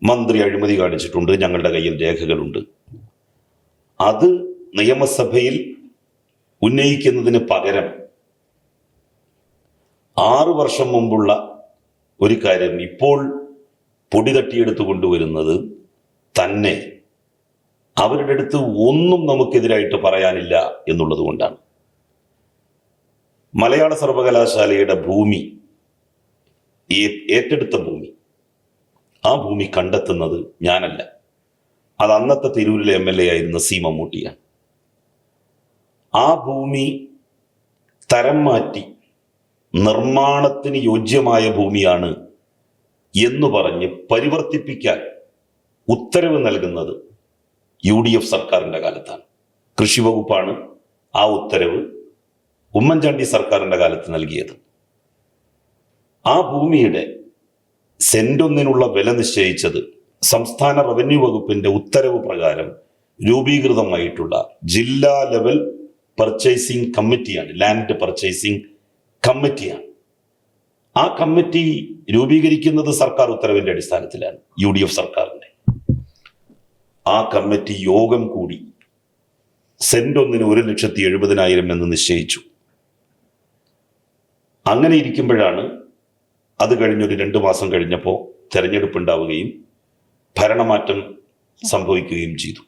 മന്ത്രി അഴിമതി കാണിച്ചിട്ടുണ്ട്, ഞങ്ങളുടെ കയ്യിൽ രേഖകളുണ്ട്. അത് നിയമസഭയിൽ ഉന്നയിക്കുന്നതിന് പകരം 6 വർഷം മുമ്പുള്ള ഒരു കാര്യം ഇപ്പോൾ പൊടി തട്ടിയെടുത്തു കൊണ്ടുവരുന്നത് തന്നെ അവരുടെ അടുത്ത് ഒന്നും നമുക്കെതിരായിട്ട് പറയാനില്ല എന്നുള്ളത് കൊണ്ടാണ്. മലയാള സർവകലാശാലയുടെ ഭൂമി, ഏറ്റെടുത്ത ഭൂമി, ആ ഭൂമി കണ്ടെത്തുന്നത് ഞാനല്ല. അത് അന്നത്തെ തിരൂരിലെ MLA ആയിരുന്ന സി മമ്മൂട്ടിയാണ്. ആ ഭൂമി തരം മാറ്റി നിർമ്മാണത്തിന് യോജ്യമായ ഭൂമിയാണ് എന്ന് പറഞ്ഞ് പരിവർത്തിപ്പിക്കാൻ ഉത്തരവ് നൽകുന്നത് UDF സർക്കാരിൻ്റെ കാലത്താണ്. കൃഷി വകുപ്പാണ് ആ ഉത്തരവ് ഉമ്മൻചാണ്ടി സർക്കാരിൻ്റെ കാലത്ത് നൽകിയത്. ആ ഭൂമിയുടെ സെന്റൊന്നിനുള്ള വില നിശ്ചയിച്ചത് സംസ്ഥാന റവന്യൂ വകുപ്പിന്റെ ഉത്തരവ് പ്രകാരം രൂപീകൃതമായിട്ടുള്ള ജില്ലാ ലെവൽ പർച്ചേസിംഗ് കമ്മിറ്റിയാണ്, ലാൻഡ് പർച്ചേസിംഗ് കമ്മിറ്റിയാണ്. ആ കമ്മിറ്റി രൂപീകരിക്കുന്നത് സർക്കാർ ഉത്തരവിന്റെ അടിസ്ഥാനത്തിലാണ്, UDF സർക്കാരിന്റെ. ആ കമ്മിറ്റി യോഗം കൂടി സെന്റൊന്നിന് 1,70,000 എന്ന് നിശ്ചയിച്ചു. അങ്ങനെ ഇരിക്കുമ്പോഴാണ് അത് കഴിഞ്ഞൊരു 2 മാസം കഴിഞ്ഞപ്പോൾ തെരഞ്ഞെടുപ്പ് ഉണ്ടാവുകയും ഭരണമാറ്റം സംഭവിക്കുകയും ചെയ്തു.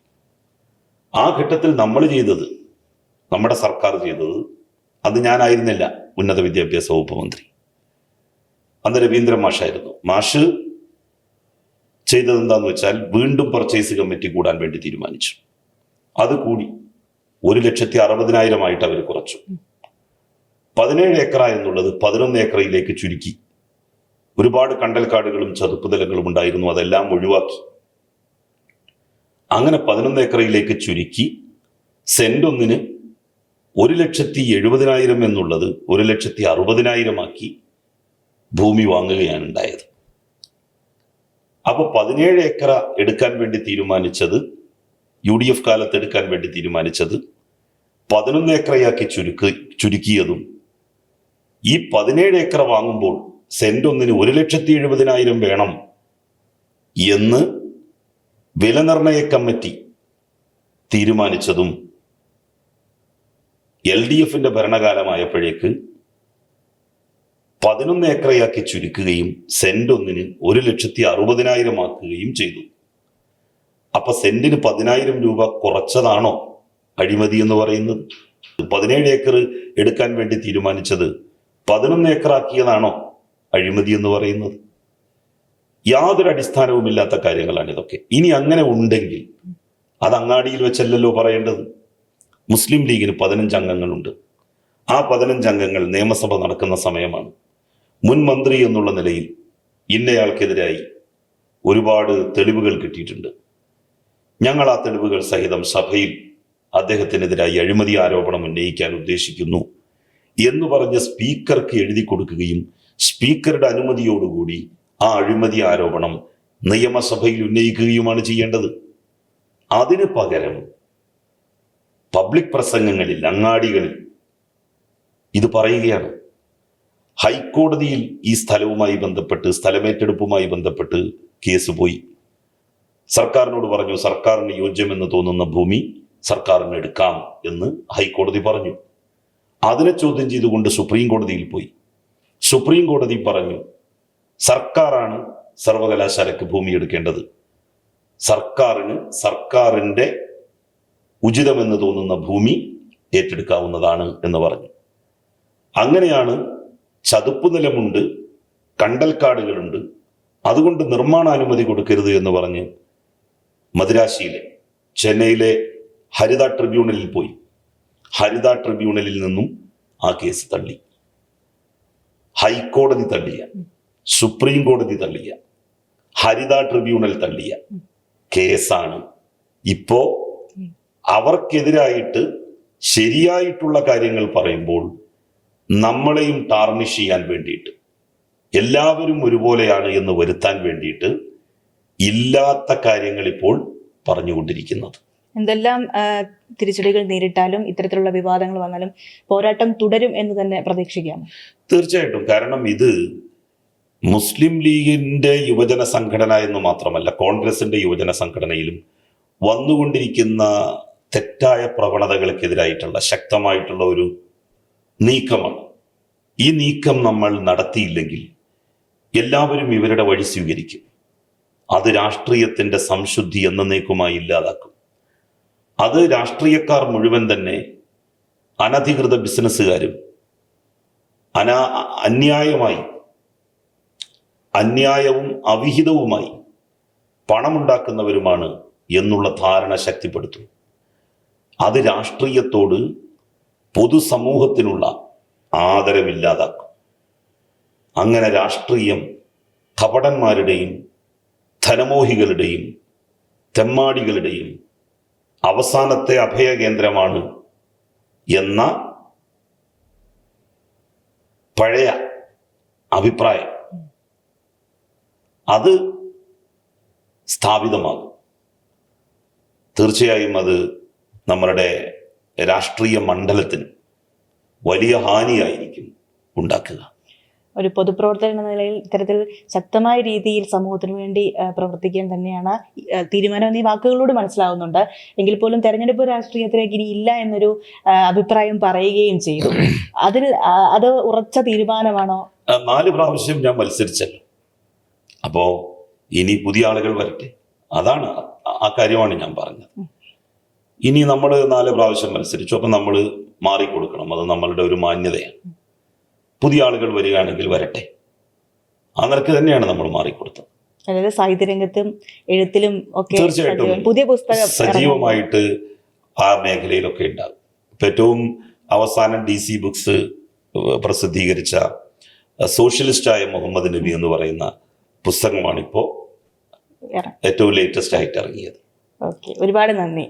ആ ഘട്ടത്തിൽ നമ്മുടെ സർക്കാർ ചെയ്തത്, അത് ഞാനായിരുന്നില്ല ഉന്നത വിദ്യാഭ്യാസ വകുപ്പ് മന്ത്രി, അന്ന് രവീന്ദ്രൻ മാഷായിരുന്നു. മാഷ് ചെയ്തത് എന്താന്ന് വെച്ചാൽ വീണ്ടും പർച്ചേസ് കമ്മിറ്റി കൂടാൻ വേണ്ടി തീരുമാനിച്ചു. അത് കൂടി 1,60,000 ആയിട്ട് അവർ കുറച്ചു. 17 ഏക്കറ എന്നുള്ളത് 11 ഏക്കറയിലേക്ക് ചുരുക്കി. ഒരുപാട് കണ്ടൽക്കാടുകളും ചതുപ്പുതലങ്ങളും ഉണ്ടായിരുന്നു, അതെല്ലാം ഒഴിവാക്കി. അങ്ങനെ 11 ഏക്കറിലേക്ക് ചുരുക്കി സെന്റ് ഒന്നിന് 1,70,000 എന്നുള്ളത് 1,60,000 ആക്കി ഭൂമി വാങ്ങുകയാണ് ഉണ്ടായത്. അപ്പൊ 17 ഏക്കർ എടുക്കാൻ വേണ്ടി തീരുമാനിച്ചത്, UDF കാലത്ത് എടുക്കാൻ വേണ്ടി തീരുമാനിച്ചത് 11 ഏക്കറയാക്കി ചുരുക്കിയതും ഈ 17 ഏക്കർ വാങ്ങുമ്പോൾ സെന്റ് ഒന്നിന് 1,70,000 വേണം എന്ന് വില നിർണയ കമ്മിറ്റി തീരുമാനിച്ചതും LDFന്റെ ഭരണകാലമായപ്പോഴേക്ക് 11 ഏക്കറയാക്കി ചുരുക്കുകയും സെന്റ് ഒന്നിന് 1,60,000 ആക്കുകയും ചെയ്തു. അപ്പൊ സെന്റിന് 10,000 രൂപ കുറച്ചതാണോ അഴിമതി എന്ന് പറയുന്നത്? 17 ഏക്കർ എടുക്കാൻ വേണ്ടി തീരുമാനിച്ചത് 11 ഏക്കർ ആക്കിയതാണോ അഴിമതി എന്ന് പറയുന്നത്? യാതൊരു അടിസ്ഥാനവുമില്ലാത്ത കാര്യങ്ങളാണ് ഇതൊക്കെ. ഇനി അങ്ങനെ ഉണ്ടെങ്കിൽ അത് അങ്ങാടിയിൽ വെച്ചല്ലല്ലോ പറയേണ്ടത്. മുസ്ലിം ലീഗിന് 15 അംഗങ്ങളുണ്ട്. ആ 15 അംഗങ്ങൾ നിയമസഭ നടക്കുന്ന സമയമാണ്. മുൻ മന്ത്രി എന്നുള്ള നിലയിൽ ഇന്നയാൾക്കെതിരായി ഒരുപാട് തെളിവുകൾ കിട്ടിയിട്ടുണ്ട്. ഞങ്ങൾ ആ തെളിവുകൾ സഹിതം സഭയിൽ അദ്ദേഹത്തിനെതിരായി അഴിമതി ആരോപണം ഉന്നയിക്കാൻ ഉദ്ദേശിക്കുന്നു എന്ന് പറഞ്ഞ് സ്പീക്കർക്ക് എഴുതി കൊടുക്കുകയും സ്പീക്കറുടെ അനുമതിയോടുകൂടി ആ അഴിമതി ആരോപണം നിയമസഭയിൽ ഉന്നയിക്കുകയുമാണ് ചെയ്യേണ്ടത്. അതിന് പകരം പബ്ലിക് പ്രസംഗങ്ങളിൽ, അങ്ങാടികളിൽ ഇത് പറയുകയാണ്. ഹൈക്കോടതിയിൽ ഈ സ്ഥലവുമായി ബന്ധപ്പെട്ട്, സ്ഥലമേറ്റെടുപ്പുമായി ബന്ധപ്പെട്ട് കേസ് പോയി. സർക്കാരിനോട് പറഞ്ഞു, സർക്കാരിന് യോജ്യമെന്ന് തോന്നുന്ന ഭൂമി സർക്കാരിന് എടുക്കാം എന്ന് ഹൈക്കോടതി പറഞ്ഞു. അതിനെ ചോദ്യം ചെയ്തുകൊണ്ട് സുപ്രീം കോടതിയിൽ പോയി. സുപ്രീം കോടതി പറഞ്ഞു, സർക്കാരാണ് സർവകലാശാലയ്ക്ക് ഭൂമി എടുക്കേണ്ടത്, സർക്കാരിന്റെ ഉചിതമെന്ന് തോന്നുന്ന ഭൂമി ഏറ്റെടുക്കാവുന്നതാണ് എന്ന് പറഞ്ഞു. അങ്ങനെയാണ് ചതുപ്പ് നിലമുണ്ട്, കണ്ടൽക്കാടുകളുണ്ട്, അതുകൊണ്ട് നിർമ്മാണാനുമതി കൊടുക്കരുത് എന്ന് പറഞ്ഞ് മദിരാശിയിലെ, ചെന്നൈയിലെ ഹരിത ട്രിബ്യൂണലിൽ പോയി. ഹരിത ട്രിബ്യൂണലിൽ നിന്നും ആ കേസ് തള്ളി. ഹൈക്കോടതി തള്ളിയ, സുപ്രീം കോടതി തള്ളിയ, ഹരിത ട്രിബ്യൂണൽ തള്ളിയ കേസാണ് ഇപ്പോ അവർക്കെതിരായിട്ട് ശരിയായിട്ടുള്ള കാര്യങ്ങൾ പറയുമ്പോൾ നമ്മളെയും ടാർണിഷ് ചെയ്യാൻ വേണ്ടിയിട്ട്, എല്ലാവരും ഒരുപോലെയാണ് എന്ന് വരുത്താൻ വേണ്ടിയിട്ട് ഇല്ലാത്ത കാര്യങ്ങൾ ഇപ്പോൾ പറഞ്ഞുകൊണ്ടിരിക്കുന്നത്. എന്തെല്ലാം തിരിച്ചടികൾ നേരിട്ടാലും, ഇത്തരത്തിലുള്ള വിവാദങ്ങൾ വന്നാലും പോരാട്ടം തുടരും എന്ന് തന്നെ പ്രതീക്ഷിക്കാം. തീർച്ചയായിട്ടും. കാരണം ഇത് മുസ്ലിം ലീഗിന്റെ യുവജന സംഘടന എന്ന് മാത്രമല്ല, കോൺഗ്രസിന്റെ യുവജന സംഘടനയിലും വന്നുകൊണ്ടിരിക്കുന്ന തെറ്റായ പ്രവണതകൾക്കെതിരായിട്ടുള്ള ശക്തമായിട്ടുള്ള ഒരു നീക്കമാണ്. ഈ നീക്കം നമ്മൾ നടത്തിയില്ലെങ്കിൽ എല്ലാവരും ഇവരുടെ വഴി സ്വീകരിക്കും. അത് രാഷ്ട്രീയത്തിന്റെ സംശുദ്ധി എന്നേക്കുമായി ഇല്ലാതാക്കും. അത് രാഷ്ട്രീയക്കാർ മുഴുവൻ തന്നെ അനധികൃത ബിസിനസ്സുകാരും അന്യായവും അവിഹിതവുമായി പണമുണ്ടാക്കുന്നവരുമാണ് എന്നുള്ള ധാരണ ശക്തിപ്പെടുത്തും. അത് രാഷ്ട്രീയത്തോട് പൊതുസമൂഹത്തിനുള്ള ആദരവില്ലാതാക്കും. അങ്ങനെ രാഷ്ട്രീയം കപടന്മാരുടെയും ധനമോഹികളുടെയും തെമ്മാടികളുടെയും അവസാനത്തെ അഭയകേന്ദ്രമാണ് എന്ന പഴയ അഭിപ്രായം അത് സ്ഥാപിതമാകും. തീർച്ചയായും അത് നമ്മളുടെ രാഷ്ട്രീയ മണ്ഡലത്തിന് വലിയ ഹാനിയായിരിക്കും ഉണ്ടാക്കുക. ഒരു പൊതുപ്രവർത്തകൻ എന്ന നിലയിൽ ഇത്തരത്തിൽ ശക്തമായ രീതിയിൽ സമൂഹത്തിന് വേണ്ടി പ്രവർത്തിക്കാൻ തന്നെയാണ് തീരുമാനമെന്ന് ഈ വാക്കുകളോട് മനസ്സിലാവുന്നുണ്ട്. എങ്കിൽ പോലും തെരഞ്ഞെടുപ്പ് രാഷ്ട്രീയത്തിലേക്ക് ഇനി ഇല്ല എന്നൊരു അഭിപ്രായം പറയുകയും ചെയ്തു. അത് ഉറച്ച തീരുമാനമാണോ? 4 പ്രാവശ്യം ഞാൻ മത്സരിച്ചല്ലോ. അപ്പോ ഇനി പുതിയ ആളുകൾ വരട്ടെ. അതാണ്, ആ കാര്യമാണ് ഞാൻ പറഞ്ഞത്. ഇനി നമ്മൾ 4 പ്രാവശ്യം മത്സരിച്ചു. അപ്പം നമ്മൾ മാറിക്കൊടുക്കണം. അത് നമ്മളുടെ ഒരു മാന്യതയാണ്. പുതിയ ആളുകൾ വരികയാണെങ്കിൽ വരട്ടെ. ആ നിലക്ക് തന്നെയാണ് നമ്മൾ മാറിക്കൊടുത്തത്. അതായത് സാഹിത്യരംഗത്തും എഴുത്തിലും ഒക്കെ തീർച്ചയായിട്ടും പുതിയ പുസ്തകം സജീവമായിട്ട് ആ മേഖലയിലൊക്കെ ഉണ്ടാകും. ഏറ്റവും അവസാനം DC ബുക്സ് പ്രസിദ്ധീകരിച്ച സോഷ്യലിസ്റ്റായ മുഹമ്മദ് നബി എന്ന് പറയുന്ന പുസ്തകമാണിപ്പോൾ ഏറ്റവും ലേറ്റസ്റ്റ് ആയിട്ട് ഇറങ്ങിയത്. ഓക്കെ, ഒരുപാട് നന്ദി.